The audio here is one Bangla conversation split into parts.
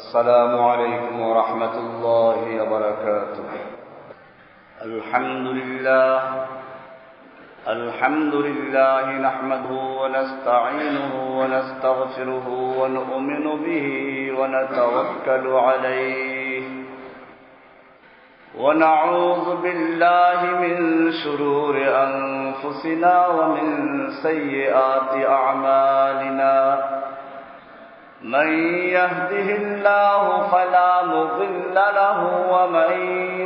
السلام عليكم ورحمة الله وبركاته. الحمد لله نحمده ونستعينه ونستغفره ونؤمن به ونتوكل عليه ونعوذ بالله من شرور أنفسنا ومن سيئات أعمالنا. من يهده الله فلا مضل له ومن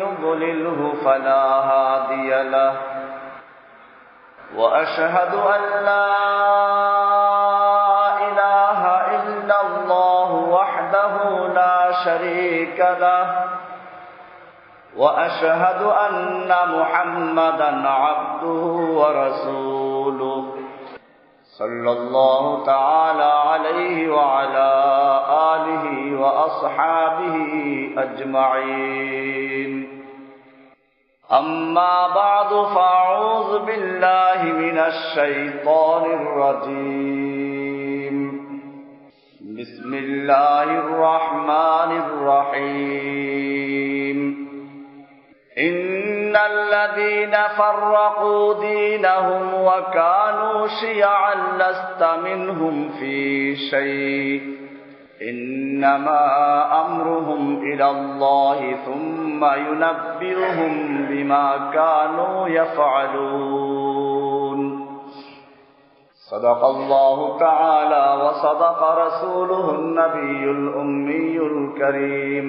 يضلله فلا هادي له. وأشهد أن لا إله إلا الله وحده لا شريك له. وأشهد أن محمدا عبده ورسوله صلى الله تعالى عليه وعلى آله وأصحابه أجمعين. أما بعد فأعوذ بالله من الشيطان الرجيم. بسم الله الرحمن الرحيم. إن الذين فرقوا دينهم وكانوا شيعا لست منهم في شيء إنما أمرهم إلى الله ثم ينبئهم بما كانوا يفعلون. صدق الله تعالى وصدق رسوله النبي الأمي الكريم.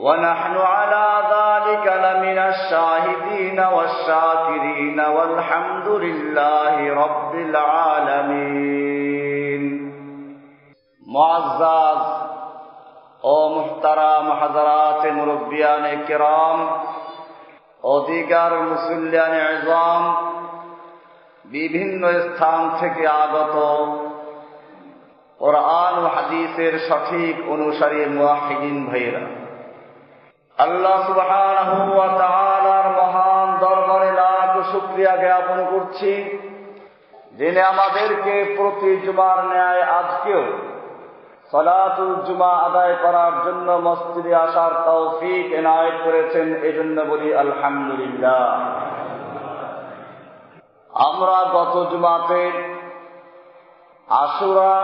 ونحن على ذلك لمن الشاهدين والشاكرين والحمد لله رب العالمين. মুআজ্জাজ ও মুহতারাম হযরত মুরব্বিয়ান কিরাম, অধিকার মুসল্লিয়ান ইযাম, বিভিন্ন স্থান থেকে আগত কোরআন ও হাদিসের সঠিক অনুসারী মুওয়াহ্হিদিন ভাইরা, আল্লাহ সুবহানাহু ওয়া তাআলার মহান দরবারে লাখ শুকরিয়া জ্ঞাপন করছি, যিনি আমাদেরকে প্রতি জুমার ন্যায় আজকেও সালাতুল জুমা আদায় করার জন্য মসজিদে আসার তৌফিক এনায়েত করেছেন। এজন্য বলি আলহামদুলিল্লাহ। আমরা গত জুমাতে আশুরা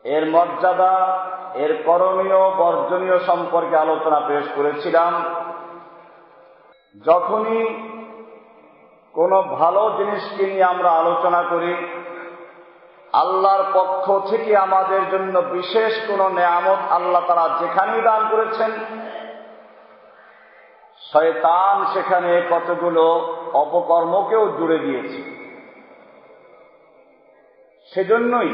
এর মর্যাদা, এর করণীয় বর্জনীয় সম্পর্কে আলোচনা পেশ করেছিলাম। যখনই কোনো ভালো জিনিসকে নিয়ে আমরা আলোচনা করি, আল্লাহর পক্ষ থেকে আমাদের জন্য বিশেষ কোন নেয়ামত আল্লাহ তাআলা যেখানেই দান করেছেন, শয়তান সেখানে কতগুলো অপকর্মকেও জুড়ে দিয়েছে। সেজন্যই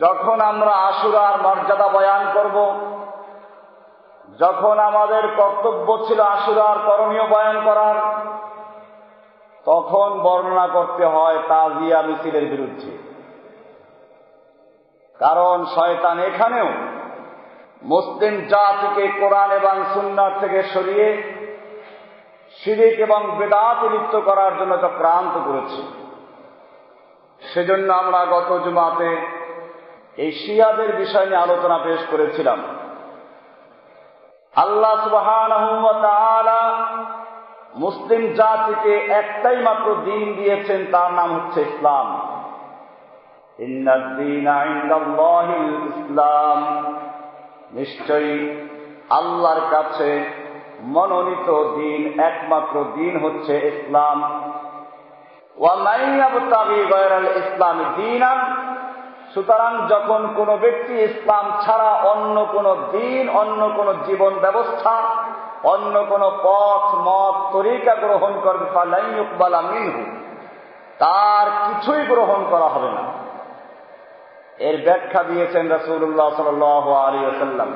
যখন আমরা আশুরার মর্যাদা বয়ান করব, যখন আমাদের কর্তব্য ছিল আশুরার করণীয় বয়ান করার, তখন বর্ণনা করতে হয় তাজিয়া মিছিলের বিরুদ্ধে। কারণ শয়তান এখানেও মুসলিম জাতিকে কোরআন এবং সুন্নাহ থেকে সরিয়ে শিরক এবং বিদআতে লিপ্ত করার জন্য চক্রান্ত করেছে। সেজন্য আমরা গত জুমাতে এই শিয়াদের বিষয় নিয়ে আলোচনা পেশ করেছিলাম। আল্লাহ সুবহানাহু ওয়া তাআলা মুসলিম জাতিকে একটাই মাত্র দ্বীন দিয়েছেন, তার নাম হচ্ছে ইসলাম। ইন্নাদ দীনা ইনদাল্লাহিল ইসলাম, নিশ্চয়ই আল্লাহর কাছে মনোনীত দ্বীন, একমাত্র দ্বীন হচ্ছে ইসলাম। ওয়া মান ইয়াবতাগি গায়রাল ইসলামি দীনান, সুতরাং যখন কোন ব্যক্তি ইসলাম ছাড়া অন্য কোন দ্বীন, অন্য কোন জীবন ব্যবস্থা, অন্য কোন পথ মত তরিকা গ্রহণ করবে, ফালাই ইউকবালা মিনহু, তার কিছুই গ্রহণ করা হবে না। এর ব্যাখ্যা দিয়েছেন রাসূলুল্লাহ সাল্লাল্লাহু আলাইহি ওয়াসাল্লাম,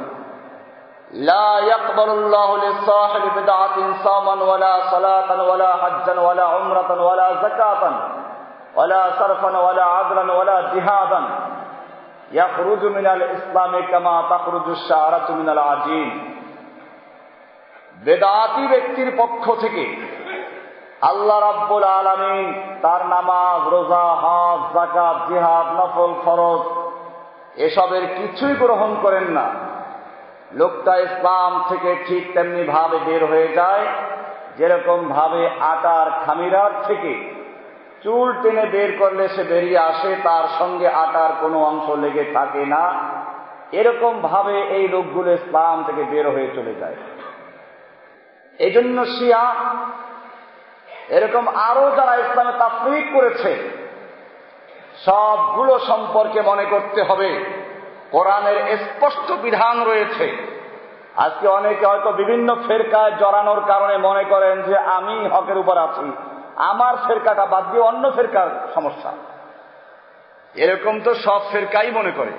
লা ইয়াকবালুল্লাহু লিসাহিবি বিদআতিন সাওমান ওয়ালা সালাতান ওয়ালা হজ্জান ওয়ালা উমরাতান ওয়ালা যাকাতান ওয়ালা সারফান ওয়ালা আদলান ওয়ালা জিহাদান ইয়াখরুজু মিনাল ইসলামি কামা তাখরুজু শাআরাতু মিনাল আজিন। বেদাতি ব্যক্তির পক্ষ থেকে আল্লাহ রাব্বুল আলামিন তার নামাজ, রোজা, হজ, যাকাত, জিহাদ, নফল, ফরজ এসবের কিছুই গ্রহণ করেন না। লোকটা ইসলাম থেকে ঠিক তেমনি ভাবে বের হয়ে যায় যেরকম ভাবে আটার খামিরার থেকে চুল টেনে বের করলে সে বেরিয়ে আসে, তার সঙ্গে আটার কোনো অংশ লেগে থাকে না। এরকম ভাবে এই লোকগুলো ইসলাম থেকে বের হয়ে চলে যায়। এই জন্য শিয়া এরকম আরো যারা ইসলামে তাফরীক করেছে সবগুলো সম্পর্কে মনে করতে হবে কোরআনের স্পষ্ট বিধান রয়েছে। আজকে অনেকে হয়তো বিভিন্ন ফেরকায় জড়ানোর কারণে মনে করেন যে আমি হকের উপর আছি, আমার ফেরকাটা বাদ দিয়ে অন্য ফেরকার সমস্যা। এরকম তো সব ফেরকাই মনে করে।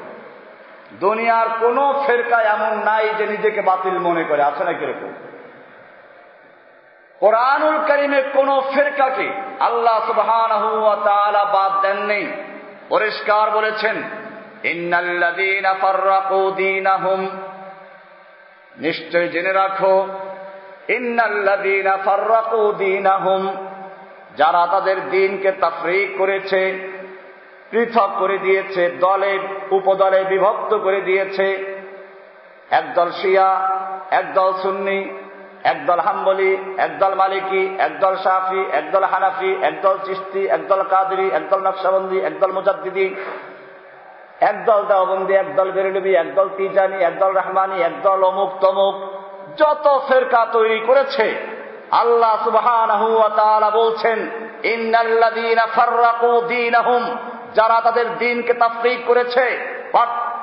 দুনিয়ার কোন ফেরকা এমন নাই যে নিজেকে বাতিল মনে করে, আছে না কিরকম? কোরআনুল কারীমে কোন ফেরকাকে আল্লাহ সুবহানাহু ওয়া তাআলা বাদ দেননি। পরিষ্কার বলেছেন, ইন্নাল্লাযীনা ফাররাকু দীনাহুম, নিশ্চয় জেনে রাখো, ইন্নাল্লাযীনা ফাররাকু দীনাহুম, যারা তাদের দ্বীনকে তাফরীক করেছে, পৃথক করে দিয়েছে, দলে উপদলে বিভক্ত করে দিয়েছে। একদল শিয়া, একদল সুন্নি, একদল হাম্বলি, একদল মালিকি, একদল শাফি, একদল হানাফি, একদল চিশতি, একদল কাদরি, একদল নকশবন্দি, একদল মুজাদ্দিদি, একদল দেওবন্দি, একদল বেরেলভি, একদল তিজানি, একদল রহমানি, একদল অমুক তমুক, যত ফেরকা তৈরি করেছে আল্লাহ সুবহানাহু ওয়া তাআলা বলছেন, ইন্নাল্লাযীনা ফাররাকু দীনাহুম, যারা তাদের দ্বীনকে তাফরীক করেছে,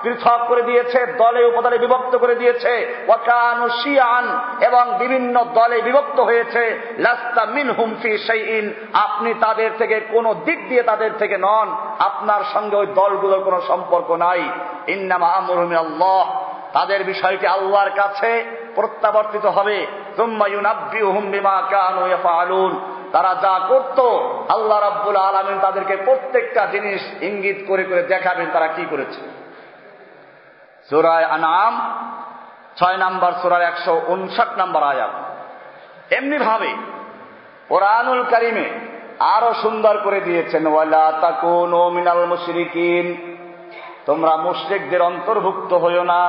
পৃথক করে দিয়েছে, দলে উপদলে বিভক্ত করে দিয়েছে, ওয়া কানু শিয়ান, এবং বিভিন্ন দলে বিভক্ত হয়েছে, লাস্তা মিনহুম ফি শাইইন, আপনি তাদের থেকে কোনো দিক দিয়ে তাদের থেকে নন, আপনার সঙ্গে ওই দলগুলোর কোনো সম্পর্ক নাই। ইন্নামা আমরুহু আল্লাহ, তাদের বিষয়টি আল্লাহর কাছে প্রত্যাবর্তিত হবে। সুম্মা ইউনাব্বিউহুম বিমা কানু ইয়াফআলুন, তারা যা করত আল্লাহ রাব্বুল আলামিন তাদেরকে প্রত্যেকটা জিনিস ইঙ্গিত করে করে দেখাবেন তারা কি করেছে। সূরা আনআম 6 নম্বর সূরার 159 নম্বর আয়াত। এমনি ভাবে কোরআনুল কারীমে আরো সুন্দর করে দিয়েছেন, ওয়ালা তাকুনু মিনাল মুশরিকিন, তোমরা মুশরিকদের অন্তর্ভুক্ত হইও না।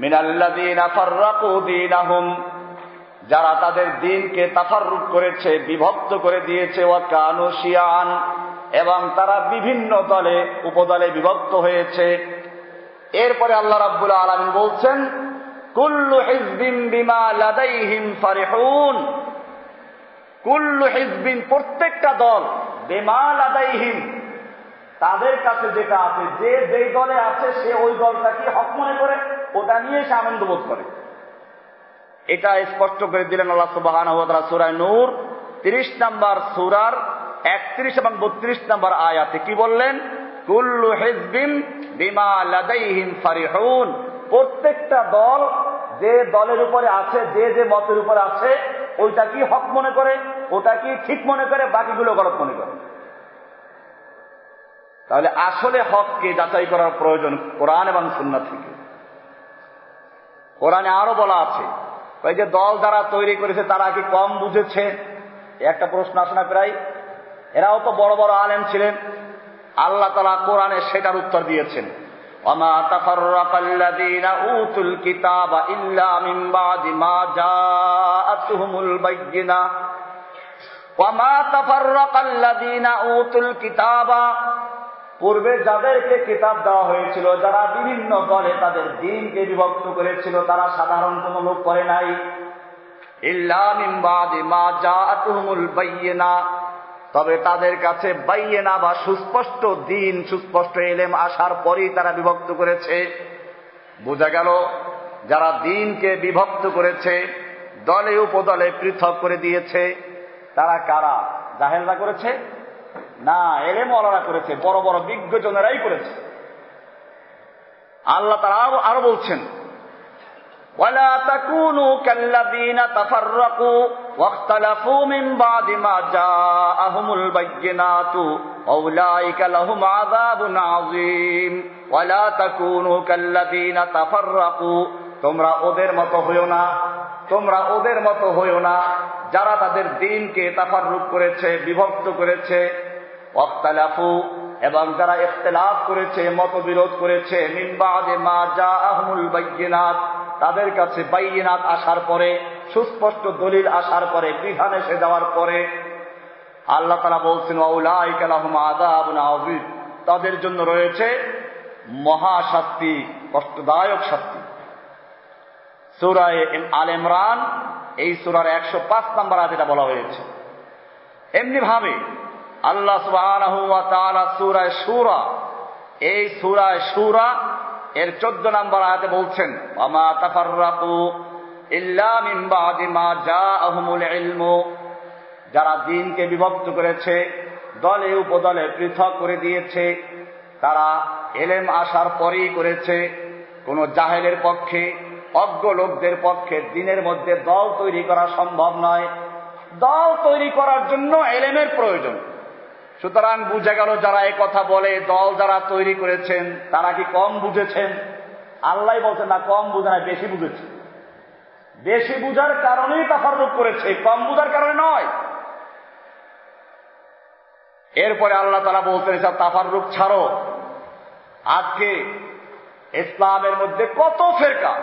মিনাল্লাযীনা ফাররাকু দীনাহুম, যারা তাদের দ্বীনকে তাফাররুক করেছে, বিভক্ত করে দিয়েছে, ওয়া কানু শিয়ান, এবং তারা বিভিন্ন দলে উপদলে বিভক্ত হয়েছে। এরপরে আল্লাহ রাব্বুল আলামিন বলছেন, কুল্লু হিজবিন বিমা লাদাইহিম ফারিহুন, কুল্লু হিজবিন, প্রত্যেকটা দল, বিমা লাদাইহিম, তাদের কাছে যেটা আছে, যে যেই দলে আছে সে ওই দলটাকে হক মনে করে, ওটা নিয়ে সে আনন্দ বোধ করে। এটা স্পষ্ট করে দিলেন আল্লাহ সুবহানাহু ওয়া তাআলা সূরা নূর 30 নম্বর সূরার 31 এবং 32 নম্বর আয়াতে কি বললেন? কুল্লু হিজবিন বিমা লাদাইহিম ফারিহুন, প্রত্যেকটা দল যে দলের উপরে আছে, যে যে মতের উপরে আছে, ওইটা কি হক মনে করে, ওটা কি ঠিক মনে করে, বাকিগুলো গলত মনে করে। তাহলে আসলে হককে যাচাই করার প্রয়োজন কোরআন এবং সুন্নাহ থেকে। কোরআনে আরো বলা আছে, ওই যে দল যারা তৈরি করেছে তারা কি কম বুঝেছে? একটা প্রশ্ন আসে না প্রায়? এরাও তো বড় বড় আলেম ছিলেন। আল্লাহ তাআলা কোরআনে সেটার উত্তর দিয়েছেন, ওয়ামা তাফাররাকাল্লাযীনা উতুল কিতাবা ইল্লা মিন বাদি মা জাআতুহুমুল বায়্যিনা, ওয়ামা তাফাররাকাল্লাযীনা উতুল কিতাবা, পূর্বে যাদেরকে কিতাব দেওয়া হয়েছিল, যারা বিভিন্ন দলে তাদের দ্বীনকে বিভক্ত করেছিল, তারা সাধারণ কোনো লোক করে নাই। ইল্লা মিন বাদি মা জাআতুহুমুল বায়্যিনা, তবে তাদের কাছে বাইয়িনা বা সুস্পষ্ট দ্বীন, সুস্পষ্ট ইলম আসার পরেই তারা বিভক্ত করেছে। বোঝা গেল যারা দ্বীনকে বিভক্ত করেছে, দলে উপদলে পৃথক করে দিয়েছে, তারা কারা? জাহেলরা করেছে? না, ইলম ওয়ালারা করেছে, বড় বড় বিজ্ঞজনেরাই করেছে। আল্লাহ তাআলা আরো বলছেন, ওয়ালা তাকুনু কাল্লাযীনা তাফাররাকু ওয়াখতালাফু মিন বাদি মা জাআহুমুল বায়্যিনাতু উলাইকা লাহুম আযাবুন আযীম। ওয়ালা তাকুনু কাল্লাযীনা তাফাররাকু, তোমরা ওদের মতো হইও না, তোমরা ওদের মতো হইও না যারা তাদের দ্বীনকে তাফাররুক করেছে, বিভক্ত করেছে। ওয়াখতালাফু, এবং যারা ইখতিলাফ করেছে, মতবিরোধ করেছে, মিন বা'দে মা জাআহুমুল বায়্যিনাত, তাদের কাছে বাইয়িনাত আসার পরে, সুস্পষ্ট দলিল আসার পরে, বিধান এসে যাওয়ার পরে, আল্লাহ তাআলা বলছেন উলাইকা লাহুম আযাবুন আযীম, তাদের জন্য রয়েছে মহাশাস্তি, কষ্টদায়ক শাস্তি। সূরা আল ইমরান এই সূরার 105 নম্বর আয়াতে এটা বলা হয়েছে। এমনি ভাবে আল্লাহ সুবহানাহু ওয়া তাআলা সূরা শূরা, এই সূরা শূরা এর 14 নম্বর আয়াতে বলছেন ওয়ামা তাফাররাকু ইল্লা মিন বা'দি মা জাআহুমুল ইলমু, যারা দ্বীনকে বিভক্ত করেছে, দলে উপদলে পৃথক করে দিয়েছে, তারা ইলম আসার পরেই করেছে। কোন জাহেলের পক্ষে, অজ্ঞ লোকদের পক্ষে দ্বীনের মধ্যে দল তৈরি করা সম্ভব নয়। দল তৈরি করার জন্য ইলমের প্রয়োজন। সুতরাং বুঝে গেল যারা এই কথা বলে, দল যারা তৈরি করেছেন তারা কি কম বুঝেছেন? আল্লাহ বলছেন না, কম বুঝে না, বেশি বুঝেছে। বেশি বুঝার কারণেই তাফাররুক করেছে, কম বুঝার কারণে নয়। এরপরে আল্লাহ তাআলা বলছেন সব তাফাররুক ছাড়ো। আজকে ইসলামের মধ্যে কত ফেরকা।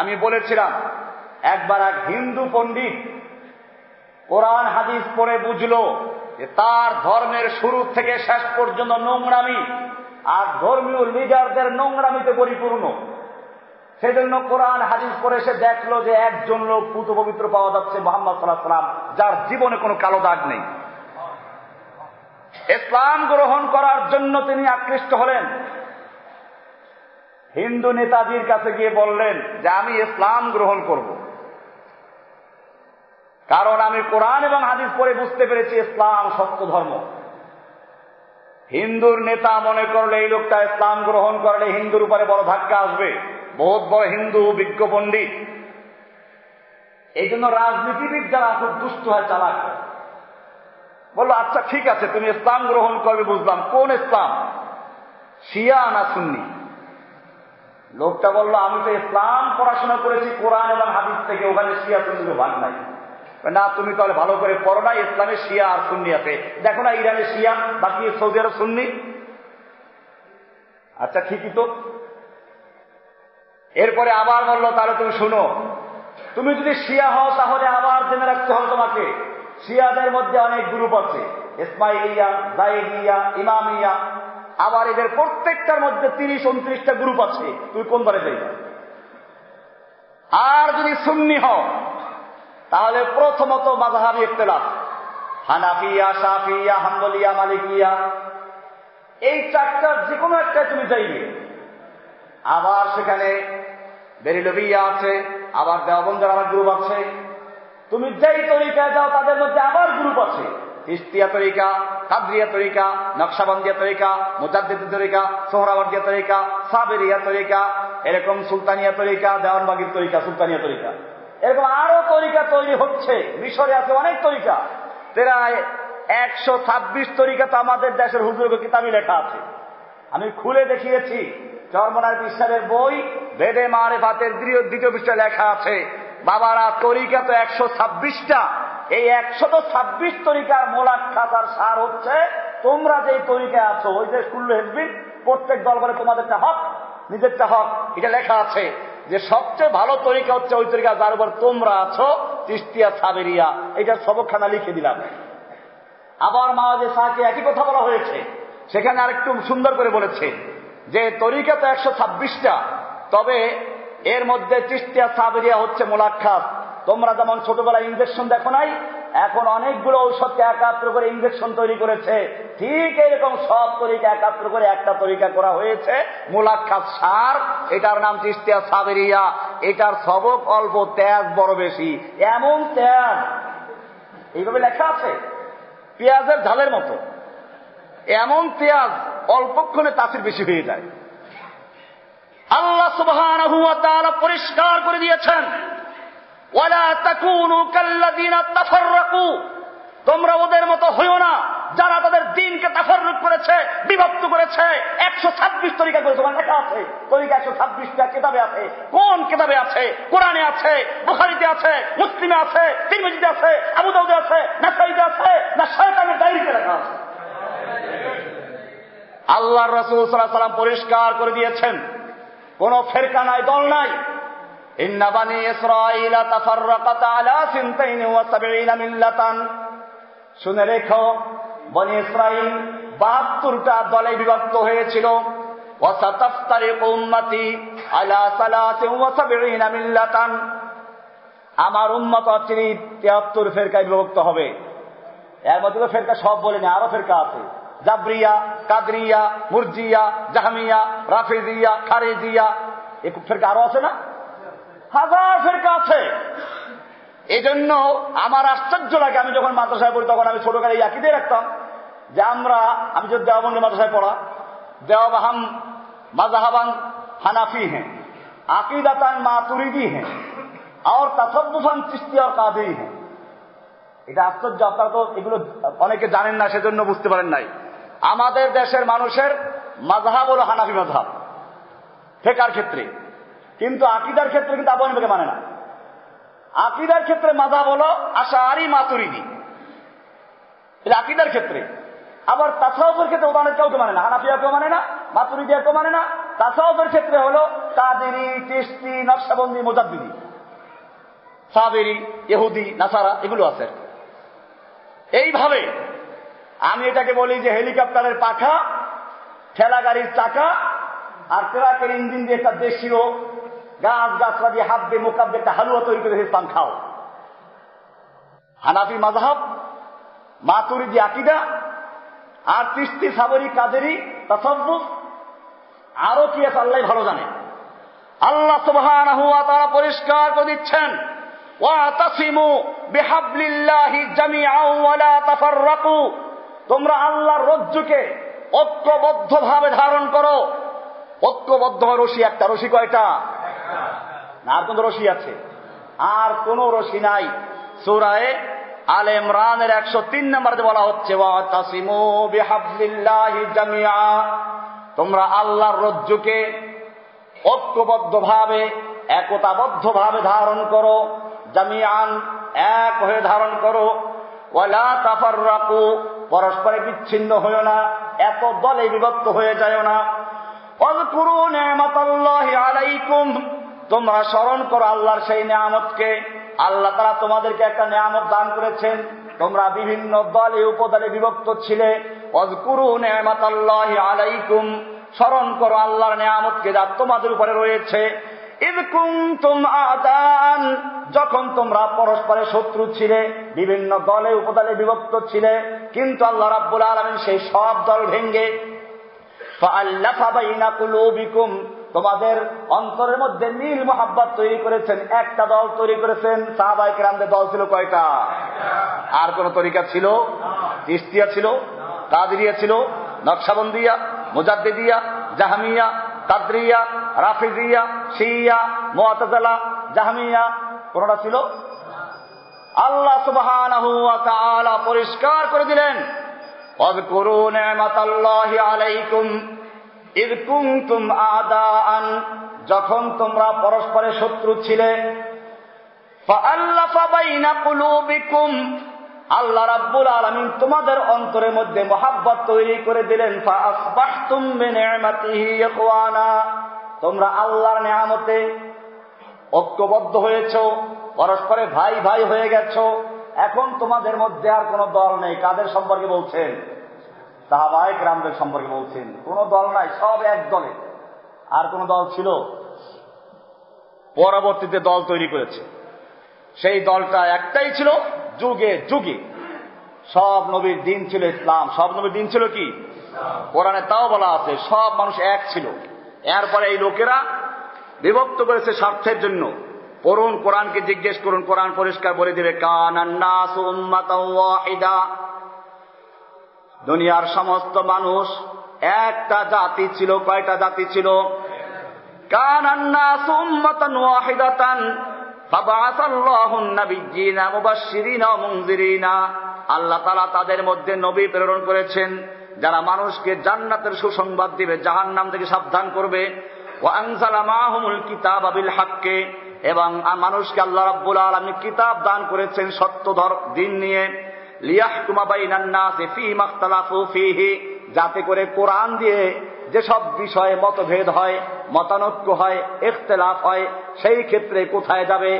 আমি বলেছিলাম একবার এক হিন্দু পণ্ডিত কোরআন হাদিস পড়ে বুঝলো যে তার ধর্মের শুরু থেকে শেষ পর্যন্ত নোংরামি, আর ধর্মীয় লিডারদের নোংরামিতে পরিপূর্ণ। সেজন্য কোরআন হাদিস পড়ে সে দেখলো যে একজন লোক পুত পবিত্র পাওয়া যাচ্ছে, মুহাম্মদ সাল্লাল্লাহু আলাইহি ওয়াসাল্লাম, যার জীবনে কোনো কালো দাগ নেই। ইসলাম গ্রহণ করার জন্য তিনি আকৃষ্ট হলেন। হিন্দু নেতাজির কাছে গিয়ে বললেন যে আমি ইসলাম গ্রহণ করব, কারণ আমি কোরআন এবং হাদিস পড়ে বুঝতে পেরেছি ইসলাম সত্য ধর্ম। হিন্দুর নেতা মনে করলে এই লোকটা ইসলাম গ্রহণ করলে হিন্দুর উপরে বড় ধাক্কা আসবে, বহুত বড় হিন্দু বিজ্ঞ পণ্ডিত। এই জন্য রাজনীতিবিদ যারা খুব দুষ্ট হয়, চালাক হয়, বললো আচ্ছা ঠিক আছে তুমি ইসলাম গ্রহণ করবে, বুঝলাম, কোন ইসলাম, শিয়া না সুন্নি? লোকটা বলল আমি তো ইসলাম পড়াশোনা করেছি কোরআন এবং হাদিস থেকে, ওখানে শিয়া সুন্নির ভাগ নাই। না, তুমি তাহলে ভালো করে পড়ো না, ইসলামে শিয়া আর সুন্নি আছে, দেখো না ইরানে শিয়া, বাকি সৌদি আরব সুন্নি। আচ্ছা ঠিকই তো। এরপরে আবার বললো তাহলে তুমি শুনো, তুমি যদি শিয়া হও তাহলে আবার জেনে রাখতে হবে তোমাকে শিয়াদের মধ্যে অনেক গ্রুপ আছে, ইসমাইলিয়া, জাইদিয়া, ইমামিয়া, আবার এদের প্রত্যেকটার মধ্যে 30-29টা গ্রুপ আছে, তুমি কোন দলে যাইবা? আর যদি সুন্নি হও তাহলে প্রথমত মাযহাবি ইখতিলাফ, হানাফিয়া, শাফিয়া, হাম্বলিয়া, মালিকিয়া, এই চারটার যে কোনো একটা তুমি যাইবে। আবার সেখানে বেরেলভিয়া আছে, আবার দেওবন্দের আবার গ্রুপ আছে। তুমি যেই তরিকায় যাও তাদের মধ্যে আবার গ্রুপ আছে, চিশতিয়া তরিকা, কাদরিয়া তরিকা, নকশাবন্দিয়া তরিকা, মুজাদ্দিদি তরিকা, সোহরাওয়ার্দিয়া তরিকা, সাবেরিয়া তরিকা, এরকম সুলতানিয়া তরিকা, দেওয়ানবাগির তরিকা, সুলতানিয়া তরিকা, এরকম আরো তরিকা তৈরি হচ্ছে। মিশরে আছে অনেক তরিকা, প্রায় 126 তরিকা তো আমাদের দেশের হুজুরের কিতাবে লেখা আছে। আমি খুলে দেখিয়েছি, চরমনার বিশ্বাসের বই বেদে মারেফাতের 2য় পৃষ্ঠায় লেখা আছে। বাবারা, তরিকা তো 126টা। এই 126 তরিকার মোলাক্ষাত আর সার হচ্ছে তোমরা যেই তরিকায় আছো, ওই যে কুল্লু হিজবি, প্রত্যেক দল করে তোমাদেরটা হক, নিজেরটা হক, এটা লেখা আছে যে সবচেয়ে ভালো তরিকা হচ্ছে ওই তরিকা যার উপর তোমরা আছো, চিশতিয়া, সাবেরিয়া। এটার সবকখানা লিখে দিলাম। আবার মাওয়াজে শাহকে একই কথা বলা হয়েছে, সেখানে আরেকটু সুন্দর করে বলেছে যে তরিকা তো 126টা, তবে এর মধ্যে চিশতিয়া, সাবেরিয়া হচ্ছে মোলাক্ষাত। তোমরা যেমন ছোটবেলায় ইঞ্জেকশন দেখো নাই, এখন অনেকগুলো ঔষধকে একাত্র করে ইঞ্জেকশন তৈরি করেছে, ঠিক এরকম সব তরিকা একাত্র করে একটা তরিকা করা হয়েছে, মোলাক্ষাত সার। এটার নাম চিশতিয়া, সাবেরিয়া। এটার সবক অল্প, তেজ বড় বেশি। এমন তেজ, এইভাবে লেখা আছে, পেঁয়াজের ঝালের মতো। এমন পেঁয়াজ অল্পক্ষণে তাসির বেশি হয়ে যায়। আল্লাহ সুবহানাহু ওয়া তাআলা পরিষ্কার করে দিয়েছেন, ওয়ালা তাকুনু কাল্লাযিনা তাফাররাকু, তোমরা ওদের মতো হইও না যারা তাদের দ্বীনকে তাফাররুক করেছে, বিভক্ত করেছে। 126 তরিকা করে তোমার লেখা আছে, তরিকা 126টা কিতাবে আছে। কোন কিতাবে আছে? কোরআনে আছে, বুখারীতে আছে, মুসলিমে আছে, তিরমিজিতে আছে, আবু দাউদে আছে, নাসাঈতে আছে, না শয়তানের ডায়েরিতে লেখা আছে? আল্লাহর রাসূল সাল্লাল্লাহু আলাইহি ওয়াসাল্লাম পরিষ্কার করে দিয়েছেন, কোন ফেরকা নাই, দল নাই। ইন্না বানি ইসরাঈলা তাফাররাকাত আলা 72 মিল্লাতান। শুনে রেখো, বনি ইসরাঈল 72টা দলে বিভক্ত হয়েছিল। ওয়া সাতাফতারিকু উম্মতি আলা 73 মিল্লাতান। আমার উম্মত 73 ফেরকায় বিভক্ত হবে। এর মধ্যে তো ফেরকা সব বলেনি, আরো ফেরকা আছে। জাবরিয়া, কাদরিয়া, মুরজিয়া, জাহমিয়া, রাফিজিয়া, খারিজিয়া, এই ফেরকা আরো আছে না? হাজার ফেরকা আছে। এই জন্য আমার আশ্চর্য লাগে, আমি যখন মাদ্রাসায় পড়ি তখন আমি ছোটকালে এই আকীদায় রাখতাম যে আমি যদি দেওবন্দি মাদ্রাসায় পড়া, দেওবাহাম मजहबन हनाफी हैं, अकीदतन मातुरीदी हैं और तसव्वुफन चिश्ती और कादरी हैं। এটা আশ্চর্য, আপনারা তো এগুলো অনেকে জানেন না, সেজন্য বুঝতে পারেন নাই। আমাদের দেশের মানুষের মাযহাব হলো হানাফি মাযহাব ফিকহের ক্ষেত্রে, কিন্তু আকীদার ক্ষেত্রে কিন্তু আবু হানিফাকে মানে না। আকীদার ক্ষেত্রে মাযহাব হলো আশআরী মাতুরিদি, এটা আকীদার ক্ষেত্রে। আবার তাসাউফের ক্ষেত্রে ওদের কেউ মানে না, হানাফিয়া কেউ মানে না, মাতুরিদিয়া কেউ মানে না। তাসাউফের ক্ষেত্রে হলো কাদেরি, চিশতি, নকশবন্দি, মুজাদ্দিদি, সাবেরি, ইহুদি, নাসারা, এগুলো আছে। এইভাবে আমি এটাকে বলি যে হেলিকপ্টারের পাখা, ঠেলা গাড়ির চাকা আর ট্রাকের ইঞ্জিন দিয়ে একটা দেশীয় গাছ গাছরা দিয়ে হাত দিয়ে মোকাব্বে একটা হালুয়া তৈরি করে ইসলাম খাও। হানাফি মাযহাব, মাতুরিদি আকীদা, আর চিশতি, সাবরি, কাদেরি, তাসাউফ, আরো কি আছে আল্লাহ ভালো জানে। আল্লাহ সুবহানাহু ওয়া তাআলা পরিষ্কার করে দিচ্ছেন, ওয়াতাসিমু বিহাবলিল্লাহি জামিআন ওয়া লা তাফাররাকু। তোমরা আল্লাহর রজ্জুকে ঐক্যবদ্ধভাবে ধারণ করো। ঐক্যবদ্ধ রশি একটা, রশি কয়টা? না, আর কোন রশি আছে? আর কোন রশি নাই। সূরা আলে ইমরানের 103 নম্বরে বলা হচ্ছে, ওয়াতাসিমু বিহাবলিল্লাহি জামিআ। তোমরা আল্লাহর রজ্জুকে ঐক্যবদ্ধভাবে, একতাবদ্ধভাবে ধারণ করো। জামিআন, এক হয়ে ধারণ করো। ওয়ালা তাফাররাকু, পরস্পরে বিচ্ছিন্ন হয়ো না, এত দলে বিভক্ত হয়ে যায়ও না। ওয়াজকুরু নি'মাতাল্লাহি আলাইকুম, তোমরা স্মরণ করো আল্লাহর সেই নিয়ামতকে। আল্লাহ তাআলা তোমাদেরকে একটা নিয়ামত দান করেছেন, তোমরা বিভিন্ন দলে উপদলে বিভক্ত ছিলে। ওয়াজকুরু নি'মাতাল্লাহি আলাইকুম, স্মরণ করো আল্লাহর নিয়ামতকে যা তোমাদের উপরে রয়েছে। ইয কুনতুম আদান, যখন তোমরা পরস্পরের শত্রু ছিলে, বিভিন্ন দলে উপদলে বিভক্ত ছিলে, কিন্তু আল্লাহ রাব্বুল আলামিন সেই সব দল ভেঙে ফাআল্লাফা বাইনা কুলুবিকুম, তোমাদের অন্তরের মধ্যে মিল মোহাব্বত তৈরি করেছেন, একটা দল তৈরি করেছেন। সাহাবায়ে কেরামদের দল ছিল কয়টা? আর কোন তরিকা ছিল? চিশতিয়া ছিল, কাদেরিয়া ছিল, নকশবন্দিয়া, মুজাদ্দিদিয়া, জাহমিয়া, কাদরিয়া, রাফিজিয়া, শিয়া, মুআতাজিলা, জাহমিয়া, কোনটা ছিল? আল্লাহ সুবহানাহু ওয়া তাআলা পরিষ্কার করে দিলেন, ওয়াজকুরু নি'মাতাল্লাহি আলাইকুম ইয কুনতুম আদাআন, যখন তোমরা পরস্পরের শত্রু ছিলে। ফাআল্লাফা বাইনা কুলুবিকুম, আল্লাহ রাব্বুল আলামিন তোমাদের অন্তরের মধ্যে মহাব্বত তৈরি করে দিলেন। ফাআসবাহতুম বিনি'মাতিহি ইখওয়ানা, তোমরা আল্লাহর নিয়ামতে ঐক্যবদ্ধ হয়েছো, পরস্পরে ভাই ভাই হয়ে গেছো। এখন তোমাদের মধ্যে আর কোন দল নেই। কাদের সম্পর্কে বলছেন? সাহাবায়ে কেরামদের সম্পর্কে বলছেন। কোন দল নাই, সব এক দলে। আর কোন দল ছিল? পরবর্তীতে দল তৈরি করেছে। সেই দলটা একটাই ছিল, যুগে যুগে সব নবীর দিন ছিল ইসলাম। সব নবীর দিন ছিল কি? কোরআনে তাও বলা আছে সব মানুষ এক ছিল। এরপরে এই লোকেরা বিভক্ত করেছে স্বার্থের জন্য। পড়ুন, কোরআনকে জিজ্ঞেস করুন, কোরআন পরিষ্কার বলে দেবে, কানান নাসু উম্মাতাও ওয়াহিদা, দুনিয়ার সমস্ত মানুষ একটা জাতি ছিল। কয়টা জাতি ছিল? কানান নাসু উম্মাতান ওয়াহিদাতান ফাবাআসাল্লাহুন নাবিয়্যিনা মুবাশশিরিনা ওয়া মুনযিরিনা, আল্লাহ তাআলা তাদের মধ্যে নবী প্রেরণ করেছেন যারা মানুষকে জান্নাতের সুসংবাদ দিবে, জাহান্নাম থেকে সাবধান করবে। ওয়া আনজালা মাআহুমুল কিতাবা বিল হাক্কি, এবং মানুষকে আল্লাহ রাব্বুল আলামিন কিতাব দান করেছেন সত্য দিন নিয়ে। লিয়াহকুমা বাইনান নাসি ফীমা ইখতালাফু ফীহি, যাতে করে কোরআন দিয়ে যেসব বিষয়ে মতভেদ হয়, মতানৈক্য হয়, ইখতিলাফ হয়, সেই ক্ষেত্রে কোথায় যাবে?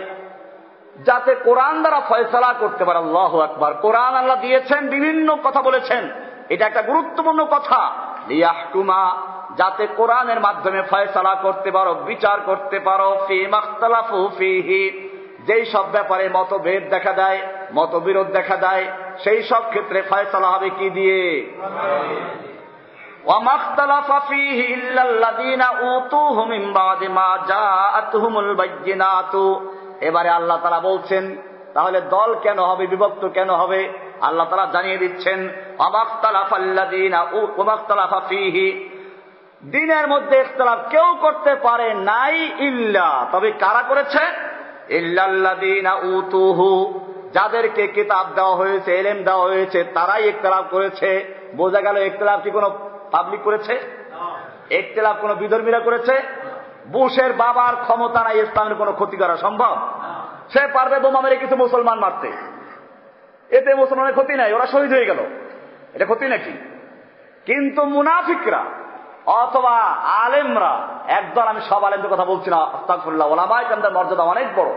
যাতে কোরআন দ্বারা ফয়সালা করতে পারে। আল্লাহু আকবার। কোরআন আল্লাহ দিয়েছেন, বিভিন্ন কথা বলেছেন, এটা একটা গুরুত্বপূর্ণ কথা। লিয়াহকুমা, যাতে কোরআনের মাধ্যমে ফয়সালা করতে পারো, বিচার করতে পারো, ফি মাখতালাফু ফিহি, যেই সব ব্যাপারে মতভেদ দেখা দেয়, মতবিরোধ দেখা দেয়, সেই সব ক্ষেত্রে ফয়সালা হবে কি দিয়ে? ওয়া মাখতালাফা ফিহি ইল্লাল্লাযীনা উতুহু মিন বাদি মা জাআতুহুমুল বায়্যিনাতু। এবারে আল্লাহ তাআলা বলছেন, তাহলে দল কেন হবে, বিভক্ত কেন হবে? আল্লাহ তাআলা জানিয়ে দিচ্ছেন, ওয়া মাখতালাফাল্লাযীনা ওয়া মাখতালাফা ফিহি, দ্বীনের মধ্যে ইখতিলাফ কেউ করতে পারে নাই, ইল্লা, তবে কারা করেছে? ইল্লাল্লাযীনা উতুহু, যাদেরকে কিতাব দেওয়া হয়েছে, ইলম দেওয়া হয়েছে, তারাই ইখতিলাফ করেছে। বোঝা গেল ইখতিলাফ কি কোনো পাবলিক করেছে? ইখতিলাফ কোনো বিধর্মীরা করেছে? বুশের বাবার ক্ষমতা নাই ইসলামের কোনো ক্ষতি করা সম্ভব? সে পারবে বোমা মেরে কিছু মুসলমান মারতে, এতে মুসলমানের ক্ষতি নাই, ওরা শহীদ হয়ে গেল, এটা ক্ষতি নাকি? কিন্তু মুনাফিকরা অথবা আলেমরা, একদল, আমি সব আলেমদের কথা বলছি না, আস্তাগফিরুল্লাহ, ওলামায়ে কেরামদের মর্যাদা অনেক বড়,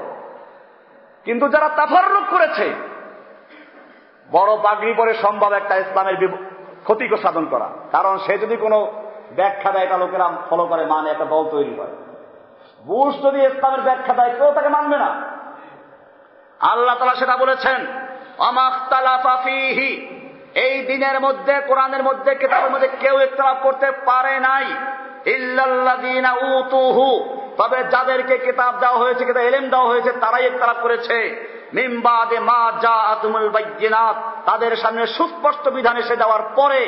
কিন্তু যারা তাফাররুক করেছে, বড় পাগড়ি পরে সম্ভব একটা ইসলামের ক্ষতি সাধন করা, কারণ সে যদি কোনো ব্যাখ্যা দেয় তা লোকেরা ফলো করে, মানে একটা দল তৈরি করে। বুশ যদি ইসলামের ব্যাখ্যা দেয় কেউ তাকে মানবে না। আল্লাহ তাআলা সেটা বলেছেন, আমাখতালাফা ফীহি, এই দিনের মধ্যে, কোরআনের মধ্যে, কিতাবের মধ্যে কেউ ইখতিলাফ করতে পারে নাই, ইল্লাল্লাযীনা উতুহু, তবে যাদেরকে কিতাব দেওয়া হয়েছে, কিতাব ইলম দেওয়া হয়েছে, তারাই ইখতিলাফ করেছে। মিন বাদি মা জাআতুমুল বায়্যিনাত, তাদের সামনে সুস্পষ্ট বিধান এসে দেওয়ার পরে,